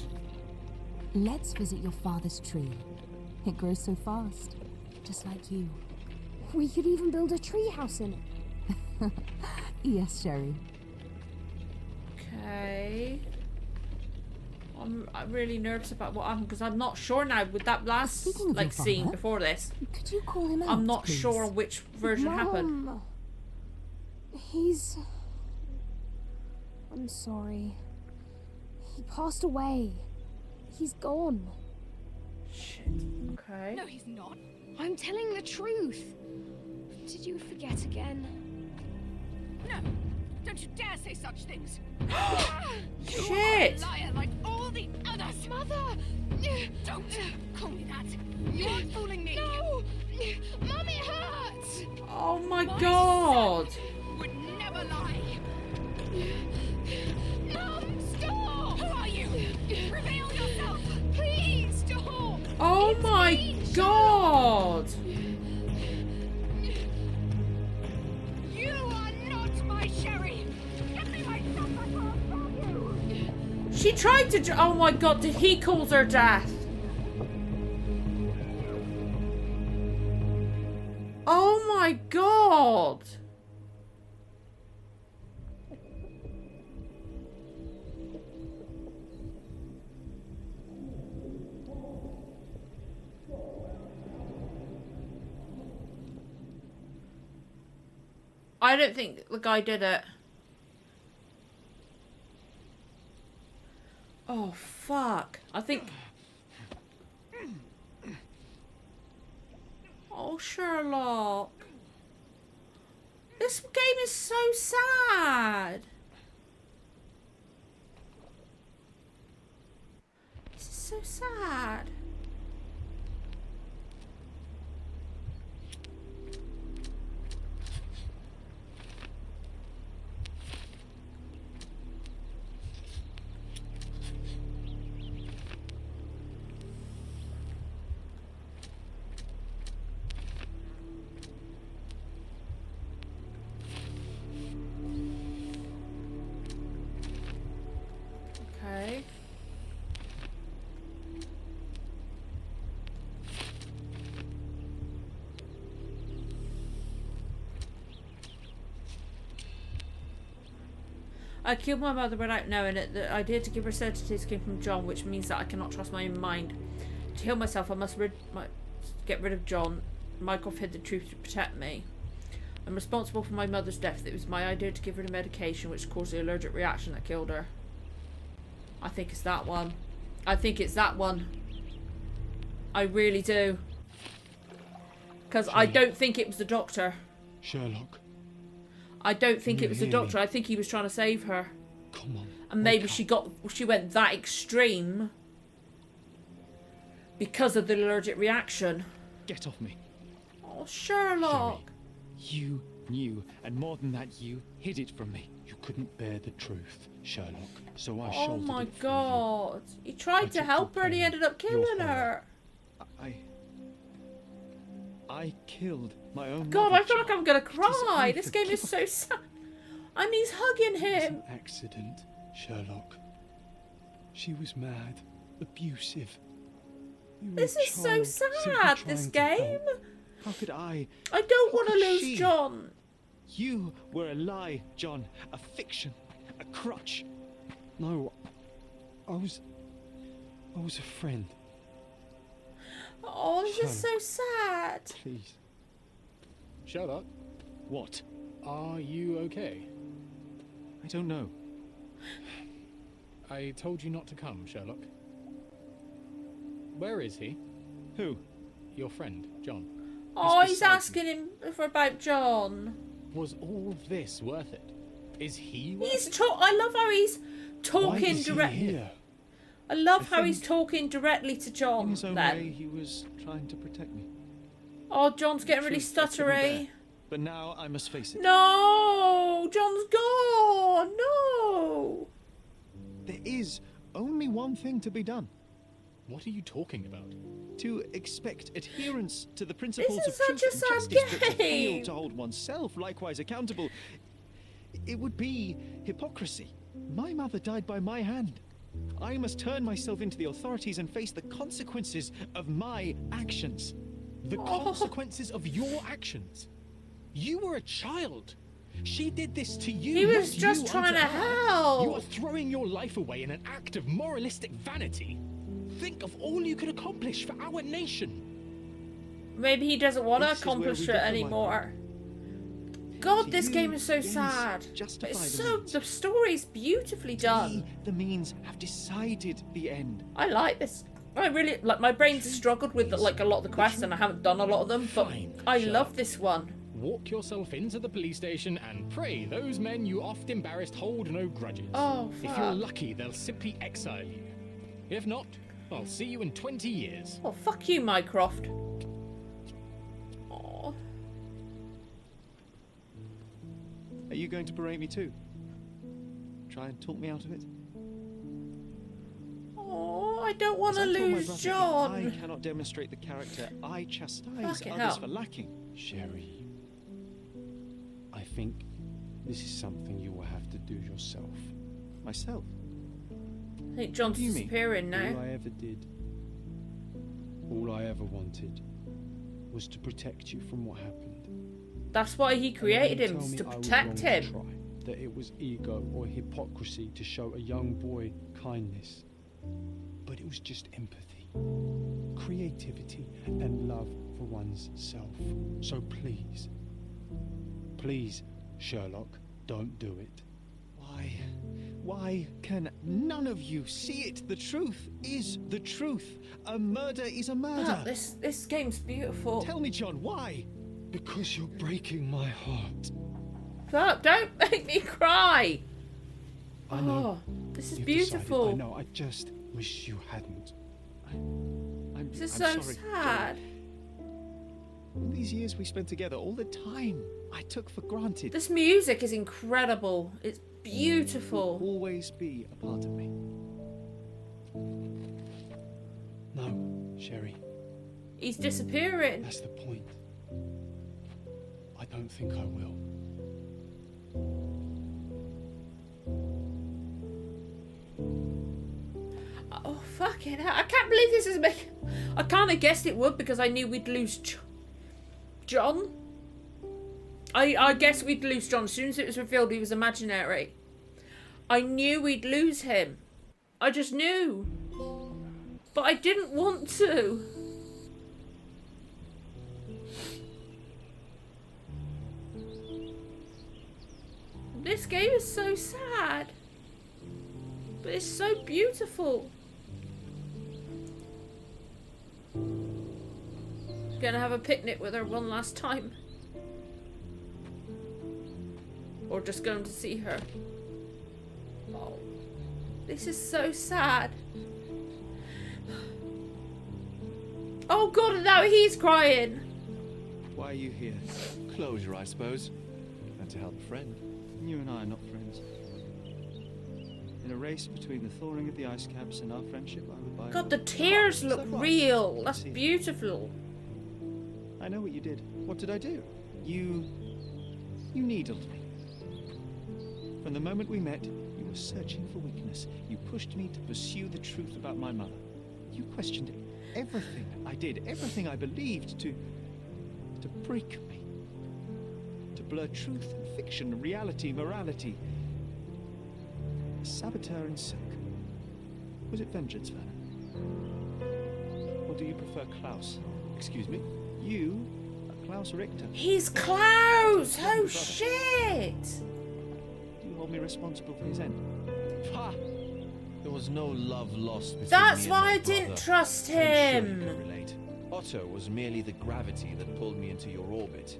Let's visit your father's tree. It grows so fast, just like you. We could even build a tree house in it. Yes, Sherry. Okay. I'm really nervous about what happened because I'm not sure now with that last like scene before this. Could you call him out, I'm not please? sure which version happened. Mum, he's... I'm sorry. He passed away. He's gone. Shit. Okay. No, he's not. I'm telling the truth. Did you forget again? No! Don't you dare say such things! You Shit! are a liar like all the others! Mother! Don't call me that! You aren't fooling me! No! Mummy hurts! Oh my god! Would never lie! Mum, stop! Who are you? Reveal yourself! Please stop! Oh my god! You are not my Sherry! Give me my stuff, I can't tell you! She tried to. Oh my god! Did he cause her death? Oh my god! I don't think the guy did it. Oh, fuck. I think... Oh, Sherlock. This game is so sad. This is so sad. Okay. I killed my mother without knowing it. The idea to give her sedatives came from John, which means that I cannot trust my own mind. To heal myself, I must get rid of John. Mycroft hid the truth to protect me. I'm responsible for my mother's death. It was my idea to give her the medication which caused the allergic reaction that killed her. I think it's that one. I think it's that one. I really do. Because I don't think it was the doctor. Sherlock. I don't think Can it you was the hear doctor. me? I think he was trying to save her. Come on. And maybe she went that extreme because of the allergic reaction. Get off me. Oh, Sherlock. You knew, and more than that, you hid it from me. You couldn't bear the truth, Sherlock, so I Oh shouldered my it for god. He tried to took help your her and he pain, ended up your killing her. I killed my own God, mother. I feel like I'm gonna cry. only This game is so sad. And he's hugging you. It was him. an accident, Sherlock. She was mad, abusive. You were This a is so child, simply sad, this trying to game. help. How could I? I don't How want to could lose she? John. You were a lie, John. A fiction. A crutch. No, I was a friend. Oh, this is so sad. Please. Sherlock? What? Are you okay? I don't know. I told you not to come, Sherlock. Where is he? Who? Your friend, John. Oh, he's asking him about John. Was all this worth it? Is he worth He's it? I love how he's talking directly. Here? I love how he's talking directly to John. In his own then. way, he was trying to protect me. Oh, John's getting really Truth I couldn't bear. stuttery. But now I must face it. No, John's gone. No. There is only one thing to be done. What are you talking about? To expect adherence to the principles This of is truth such a and sad justice, but to game. fail to hold oneself likewise accountable. It would be hypocrisy. My mother died by my hand. I must turn myself into the authorities and face the consequences of my actions. The consequences of your actions? You were a child. She did this to you. He was not just you trying unto to her. help. You are throwing your life away in an act of moralistic vanity. Think of all you could accomplish for our nation. Maybe he doesn't want to This is where accomplish we it differ, my anymore. God, To this you, game is so yes, sad. justify It's the so means. the story's beautifully done. We, the means, have decided the end. I like this. I really like. My brain struggled with like a lot of the quests, and I haven't done a lot of them. But Fine, I Sherlock. love this one. Walk yourself into the police station and pray those men you oft embarrassed hold no grudges. Oh, If fuck. you're lucky, they'll simply exile you. If not, I'll see you in 20 years. Oh, fuck you, Mycroft. Oh, Are you going to berate me too? Try and talk me out of it? oh, I don't want to As I told my lose brother, if John. I cannot demonstrate the character I chastise Fucking others hell. for lacking. Sherry, I think this is something you will have to do yourself. Myself? I think John's What do you mean? disappearing All now. I ever did, all I ever wanted, was to protect you from what happened. That's why he created And him, tell was me to I was protect wrong to him. try, that it was ego or hypocrisy to show a young boy kindness. But it was just empathy, creativity, and love for one's self. So please, please, Sherlock, don't do it. Why can none of you see it? The truth is the truth. A murder is a murder. Oh, this game's beautiful. Tell me, John, why? Because you're breaking my heart. Fuck, don't make me cry. I know. Oh, this is You've decided. beautiful. I know, I just wish you hadn't. This is I'm so sorry, sad. All these years we spent together, all the time I took for granted. This music is incredible. It's beautiful. Will always be a part of me. No, Sherry. He's disappearing. That's the point. I don't think I will. Oh, fucking hell. I can't believe this is making... I kind of guessed it would because I knew we'd lose John. I guessed we'd lose John. As soon as it was revealed he was imaginary, I knew we'd lose him. I just knew. But I didn't want to. This game is so sad. But it's so beautiful. Gonna have a picnic with her one last time. Or just going to see her. Oh, this is so sad. Oh god, and now he's crying. Why are you here? Closure, I suppose. And to help a friend. You and I are not friends. In a race between the thawing of the ice caps and our friendship, I would buy. God, the tears look real. That's See. beautiful. I know what you did. What did I do? You needled me. From the moment we met, you were searching for weakness. You pushed me to pursue the truth about my mother. You questioned everything I did, everything I believed to break me. To blur truth and fiction, reality, morality. A saboteur in silk. Was it vengeance, Werner? Or do you prefer Klaus? Excuse me? You are Klaus Richter. He's Klaus! Oh, shit! Do you hold me responsible for his end? Ha! There was no love lost between That's me why I and my didn't brother. trust I'm sure you him. can relate. Otto was merely the gravity that pulled me into your orbit.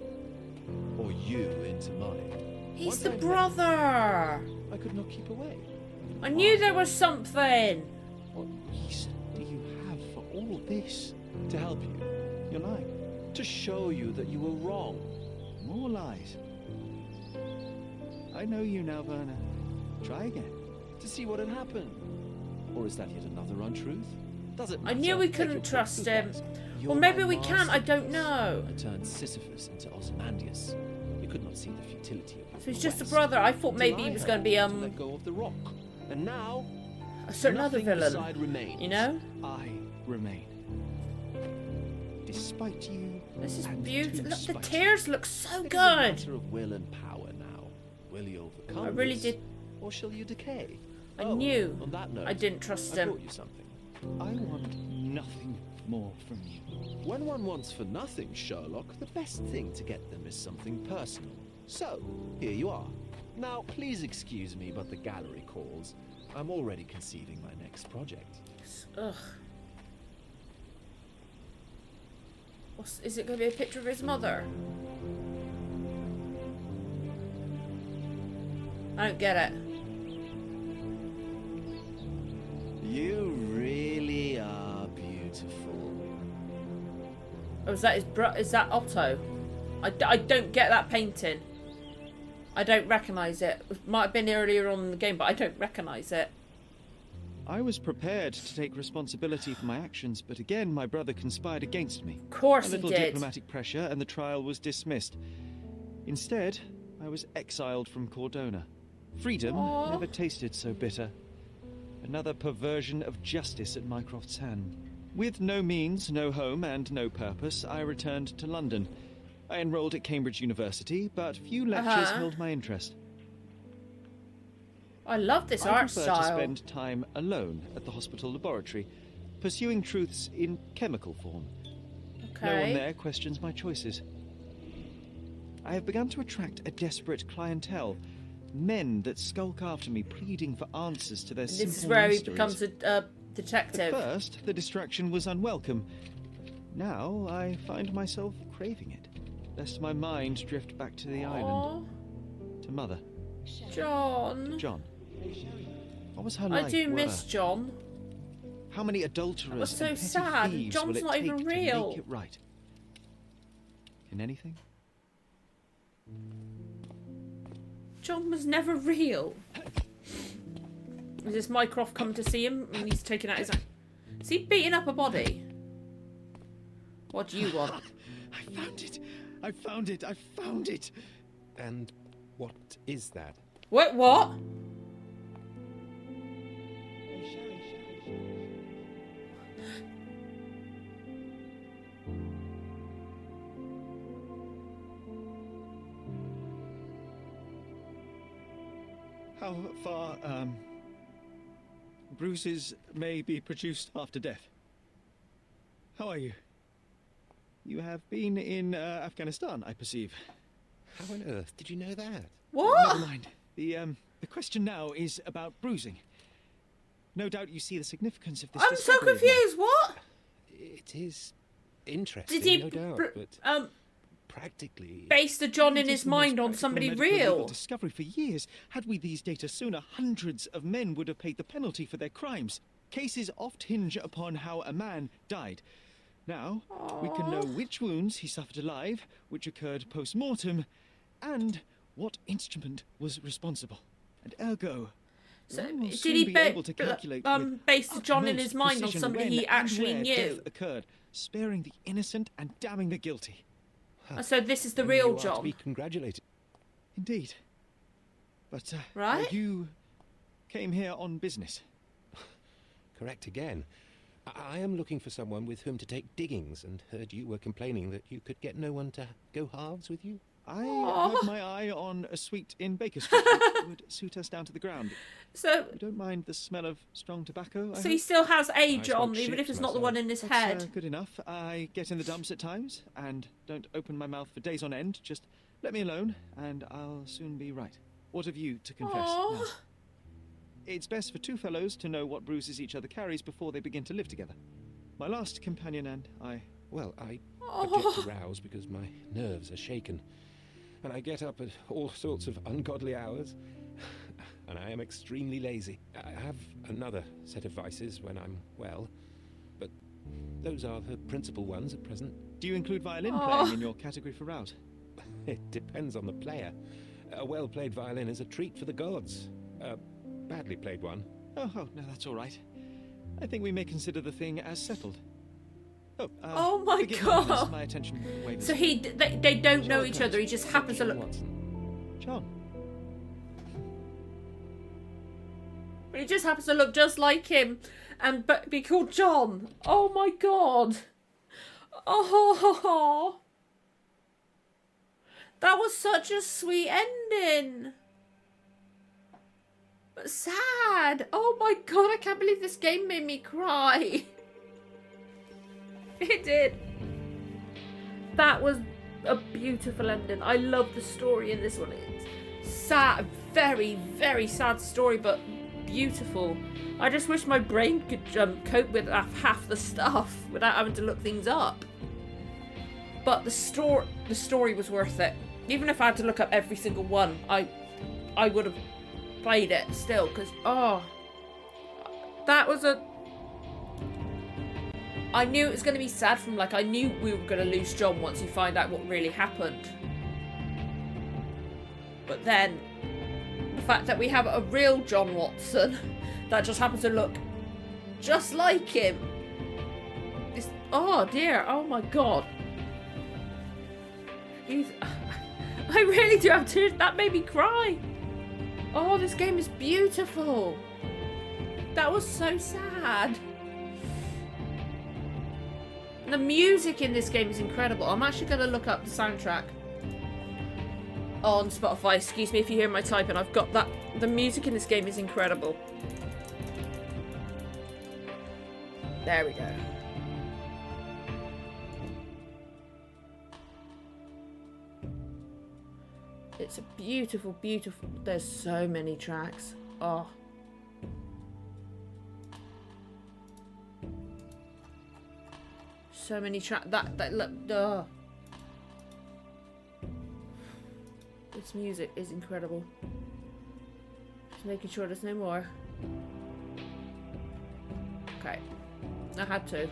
Or you into mine. He's Once the I met brother. you, I could not keep away. I knew there was something. What reason do you have for all this? To help you. You're lying. To show you that you were wrong. More lies. I know you now, Werner. Try again. To see what had happened. Or is that yet another untruth? Does it I matter? knew we Take couldn't your trust pick, him. Lucas. Or You're maybe my we can, I don't masterpiece. know. I turned Sisyphus into Ozymandias. You could not see the futility of So he's the just a West. brother. I thought maybe Till he I was had going to be, to let go of the rock. And now, a certain other nothing villain. beside remains. You know? I remain. Despite you. This is and beautiful. to Look, the spite tears look so It is a good. matter of will and power now. Will you overcome I really this, did. or shall you decay? I Oh, knew. On that note, I didn't trust I him. brought you something. I want nothing more from you. When one wants for nothing, Sherlock, the best thing to get them is something personal. So, here you are. Now, please excuse me, but the gallery calls. I'm already conceiving my next project. Ugh. Is it going to be a picture of his mother? I don't get it. You really are beautiful. Oh, is that his is that Otto? I don't get that painting. I don't recognise it. It might have been earlier on in the game, but I don't recognise it. I was prepared to take responsibility for my actions, but again my brother conspired against me. Of course he did. A little diplomatic pressure and the trial was dismissed. Instead, I was exiled from Cordona. Freedom never tasted so bitter. Another perversion of justice at Mycroft's hand. With no means, no home, and no purpose, I returned to London. I enrolled at Cambridge University, but few lectures held my interest. I love this I art prefer style. to spend time alone at the hospital laboratory, pursuing truths in chemical form. Okay. No one there questions my choices. I have begun to attract a desperate clientele. Men that skulk after me, pleading for answers to their simple This is where he mysteries. becomes a detective. At first, the distraction was unwelcome. Now, I find myself craving it, lest my mind drift back to the island. To Mother. John. John. What was her I life do worth? miss John. How many adulterers That was so and petty sad. thieves John's will it not take even to real. make it right? In anything? John was never real. Is this Mycroft come to see him and he's taking out his... Is he beating up a body? What do you want? I found it! I found it! I found it! And what is that? What? How far, bruises may be produced after death. How are you? You have been in Afghanistan, I perceive. How on earth did you know that? What? Never mind. The question now is about bruising. No doubt you see the significance of this. I'm so discovery of mine. confused. What? It is interesting, Did he no doubt, but practically base the John in It is his the mind most on somebody practical medical legal real? discovery for years. Had we these data sooner, hundreds of men would have paid the penalty for their crimes. Cases oft hinge upon how a man died. Now, we can know which wounds he suffered alive, which occurred post-mortem, and what instrument was responsible. And ergo, So, one will did soon he be able to calculate with base the John in utmost his mind on precision somebody when he and actually where knew? death occurred, sparing the innocent and damning the guilty. So this is the then real you are to John. be congratulated. Indeed. But, Right? you came here on business. Correct again. I am looking for someone with whom to take diggings, and heard you were complaining that you could get no one to go halves with you. I have my eye on a suite in Baker Street that would suit us down to the ground. So you don't mind the smell of strong tobacco? So he still has age on, even if it's not the one in his head. That's good enough. I get in the dumps at times and don't open my mouth for days on end. Just let me alone, and I'll soon be right. What have you to confess? Now? It's best for two fellows to know what bruises each other carries before they begin to live together. My last companion and I... Well, I get to rouse because my nerves are shaken. And I get up at all sorts of ungodly hours. And I am extremely lazy. I have another set of vices when I'm well. But those are the principal ones at present. Do you include violin playing in your category for route? It depends on the player. A well-played violin is a treat for the gods. A badly played one. Oh, no, that's all right. I think we may consider the thing as settled. Oh my god! My attention wavers. So they don't know each other. He just happens to look. John. He just happens to look just like him, and but be called John. Oh my god! Oh, that was such a sweet ending. But sad. Oh my god! I can't believe this game made me cry. It did. That was a beautiful ending. I love the story in this one. It's sad, very, very sad story, but beautiful. I just wish my brain could cope with half the stuff without having to look things up. But the story was worth it. Even if I had to look up every single one, I would have played it still, because that was a... I knew it was going to be sad from, like, I knew we were going to lose John once you find out what really happened. But then, the fact that we have a real John Watson that just happens to look just like him. It's, oh dear, oh my god. I really do have tears. That made me cry. Oh, this game is beautiful. That was so sad. The music in this game is incredible. I'm actually going to look up the soundtrack on Spotify. Excuse me if you hear my typing. I've got that. The music in this game is incredible. There we go. It's a beautiful, beautiful... There's so many tracks. Oh. So many tracks. This music is incredible. Just making sure there's no more. Okay. I had to.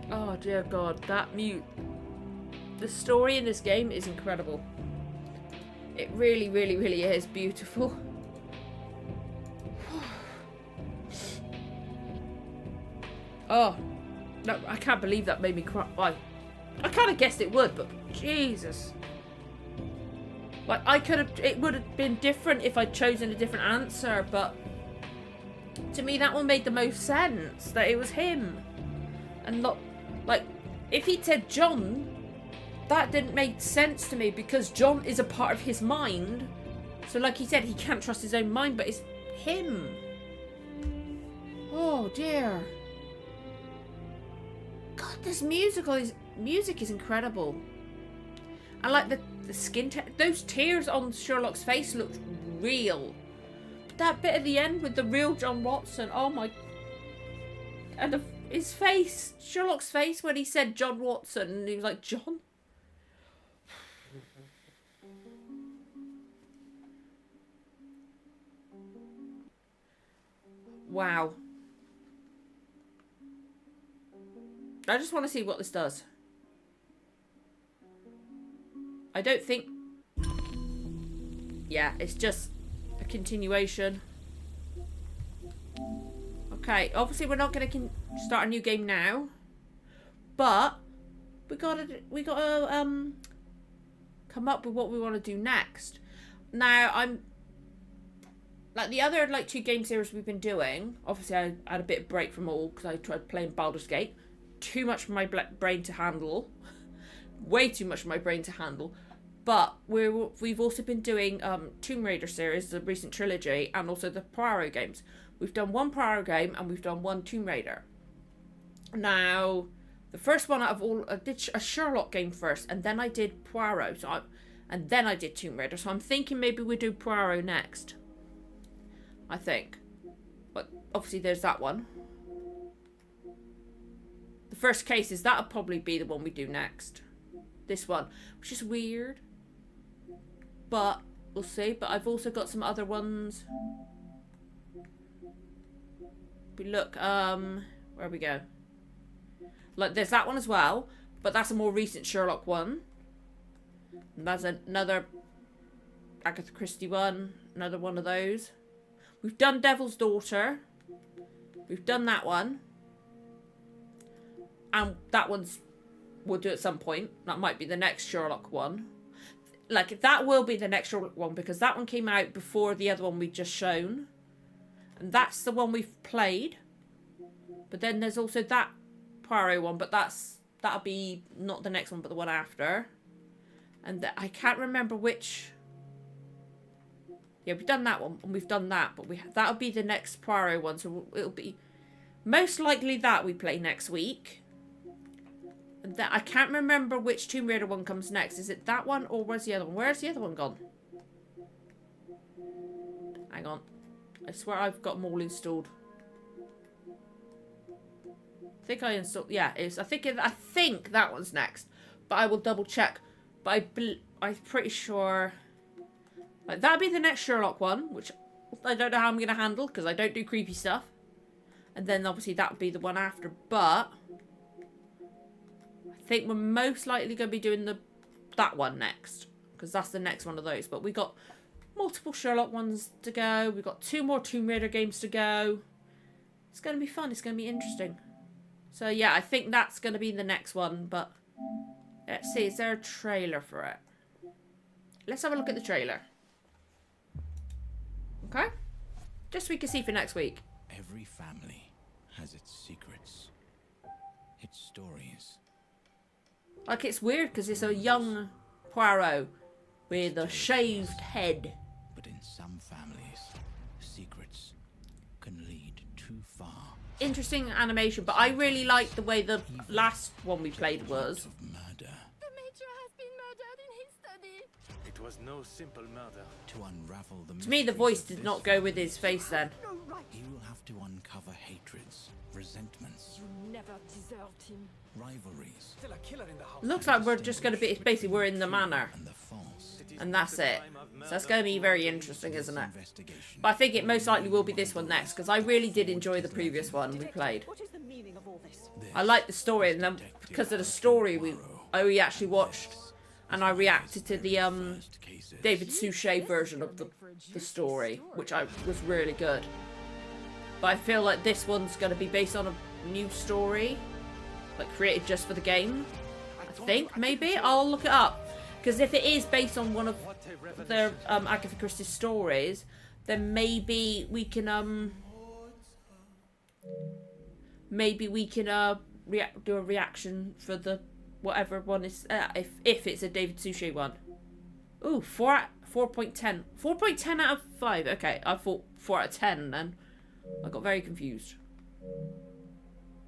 Oh dear god, that mute. The story in this game is incredible. It really, really, really is beautiful. Oh, no, I can't believe that made me cry. I kind of guessed it would, but Jesus. Like, it would have been different if I'd chosen a different answer, but to me that one made the most sense, that it was him. And not, like, if he'd said John, that didn't make sense to me because John is a part of his mind. So like he said, he can't trust his own mind, but it's him. Oh dear. God, this music is incredible. I like the skin those tears on Sherlock's face looked real. But that bit at the end with the real John Watson, oh my... And his face, Sherlock's face when he said John Watson, and he was like, John? Wow. I just want to see what this does. I don't think... Yeah, it's just a continuation. Okay, obviously we're not going to start a new game now. But we gotta come up with what we want to do next. Now, I'm... Like, the other, like, 2 game series we've been doing... Obviously, I had a bit of break from all because I tried playing Baldur's Gate. too much for my brain to handle. Way too much for my brain to handle. But we've also been doing Tomb Raider series, the recent trilogy, and also the Poirot games. We've done one Poirot game and we've done one Tomb Raider. Now, the first one out of all, I did a Sherlock game first, and then I did Poirot, and then I did Tomb Raider. So I'm thinking maybe we do Poirot next. I think. But obviously there's that one. The first cases, that'll probably be the one we do next. This one, which is weird. But we'll see. But I've also got some other ones. We look, where we go? Like, there's that one as well, but that's a more recent Sherlock one. And that's another Agatha Christie one, another one of those. We've done Devil's Daughter. We've done that one. And that one's, we'll do at some point. That might be the next Sherlock one. Like, that will be the next Sherlock one, because that one came out before the other one we've just shown. And that's the one we've played. But then there's also that Poirot one, but that'll be not the next one, but the one after. And I can't remember which. Yeah, we've done that one, and we've done that, but that'll be the next Poirot one, so it'll be most likely that we play next week. And that I can't remember which Tomb Raider one comes next. Is it that one, or where's the other one? Where's the other one gone? Hang on. I swear I've got them all installed. I think I installed. Yeah, it's. I think that one's next, but I will double check. But I'm pretty sure. Like, that'll be the next Sherlock one, which I don't know how I'm gonna handle because I don't do creepy stuff. And then obviously that would be the one after. But I think we're most likely gonna be doing that one next, because that's the next one of those. But we got multiple Sherlock ones to go. We've got 2 more Tomb Raider games to go. It's gonna be fun. It's gonna be interesting. So yeah, I think that's gonna be the next one. But let's see, is there a trailer for it? Let's have a look at the trailer. Okay? Just so we can see for next week. Every family has its secrets, its stories. Like, it's weird because it's a young Poirot with a shaved head. But in some families, secrets can lead too far. Interesting animation, but I really like the way the last one we played was. It was no simple murder. To unravel the To me, the voice did not go with his face then. He will have to uncover hatreds, resentments. You never deserved him. Rivalries. Still a killer in the house. Looks like we're just going to be, basically we're in the manor. And that's it. So that's going to be very interesting, isn't it? But I think it most likely will be this one next, because I really did enjoy the previous one we played. I like the story, and then because of the story we actually watched, and I reacted to the David Suchet version of the story, which was really good. But I feel like this one's going to be based on a new story, like created just for the game. I think, maybe? I'll look it up. Because if it is based on one of the Agatha Christie stories, then maybe we can do a reaction for the whatever one is if it's a David Suchet one. Ooh, 4.10. 4.10 out of 5. Okay, I thought 4 out of 10 then. I got very confused.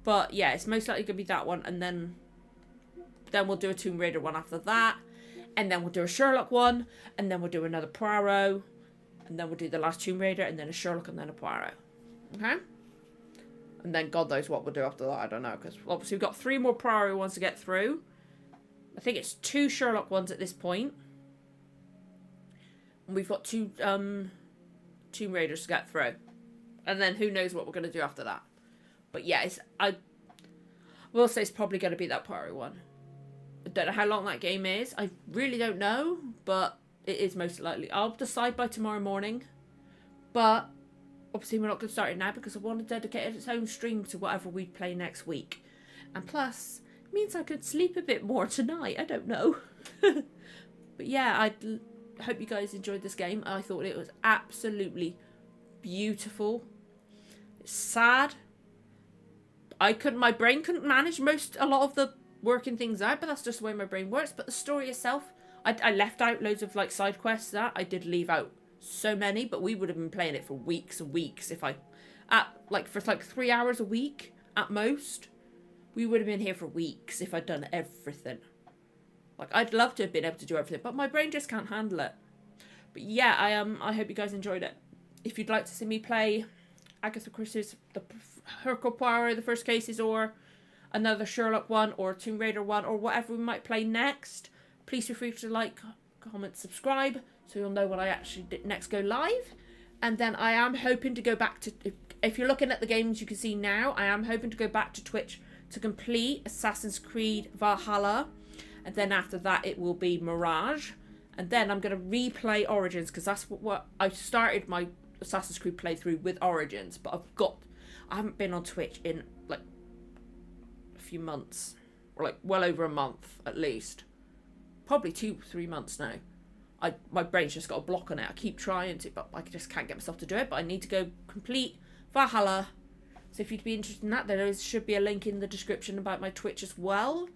But yeah, it's most likely gonna be that one, and then we'll do a Tomb Raider one after that. And then we'll do a Sherlock one, and then we'll do another Poirot, and then we'll do the last Tomb Raider, and then a Sherlock, and then a Poirot. Okay? And then God knows what we'll do after that, I don't know, because obviously we've got 3 more Poirot ones to get through. I think it's 2 Sherlock ones at this point. And we've got 2 Tomb Raiders to get through. And then who knows what we're going to do after that. But yeah, I will say it's probably going to be that Poirot one. I don't know how long that game is. I really don't know, but it is most likely. I'll decide by tomorrow morning. But obviously we're not going to start it now because I want to dedicate its own stream to whatever we play next week. And plus, it means I could sleep a bit more tonight. I don't know. But yeah, I hope you guys enjoyed this game. I thought it was absolutely beautiful. It's sad. my brain couldn't manage a lot of the working things out, but that's just the way my brain works. But the story itself, I left out loads of like side quests. That I did leave out so many, but we would have been playing it for weeks and weeks if for 3 hours a week at most. We would have been here for weeks if I'd done everything. Like, I'd love to have been able to do everything, but my brain just can't handle it. But yeah, I hope you guys enjoyed it. If you'd like to see me play Agatha Christie's the Hercule Poirot, the first cases, or another Sherlock one, or Tomb Raider one, or whatever we might play next, please feel free to like, comment, subscribe, so you'll know when I actually next go live. And then I am hoping to go back to, if you're looking at the games you can see now, I am hoping to go back to Twitch to complete Assassin's Creed Valhalla, and then after that it will be Mirage, and then I'm going to replay Origins, because that's what I started my Assassin's Creed playthrough with Origins, but I haven't been on Twitch in like a few months, or like well over a month at least, probably 2-3 months now. My brain's just got a block on it. I keep trying to, but I just can't get myself to do it. But I need to go complete Valhalla. So if you'd be interested in that, there should be a link in the description about my Twitch as well.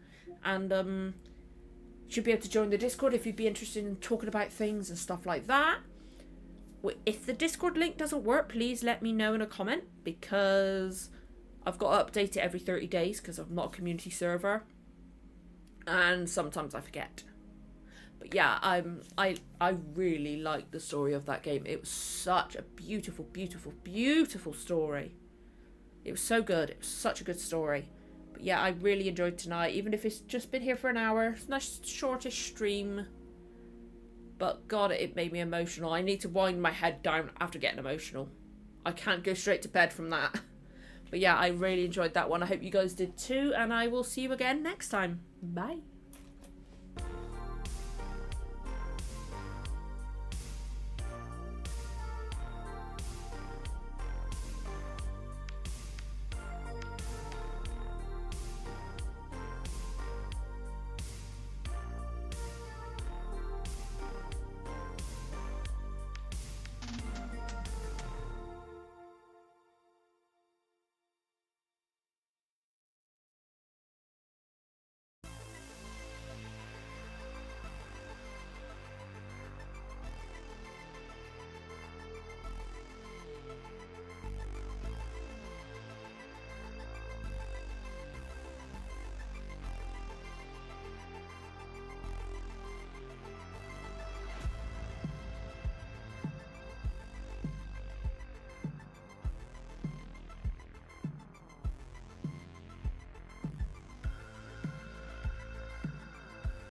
And you should be able to join the Discord if you'd be interested in talking about things and stuff like that. If the Discord link doesn't work, please let me know in a comment, because I've got to update it every 30 days because I'm not a community server. And sometimes I forget. But yeah, I really liked the story of that game. It was such a beautiful, beautiful, beautiful story. It was so good. It was such a good story. But yeah, I really enjoyed tonight, even if it's just been here for an hour. It's a nice shortish stream. But God, it made me emotional. I need to wind my head down after getting emotional. I can't go straight to bed from that. But yeah, I really enjoyed that one. I hope you guys did too. And I will see you again next time. Bye.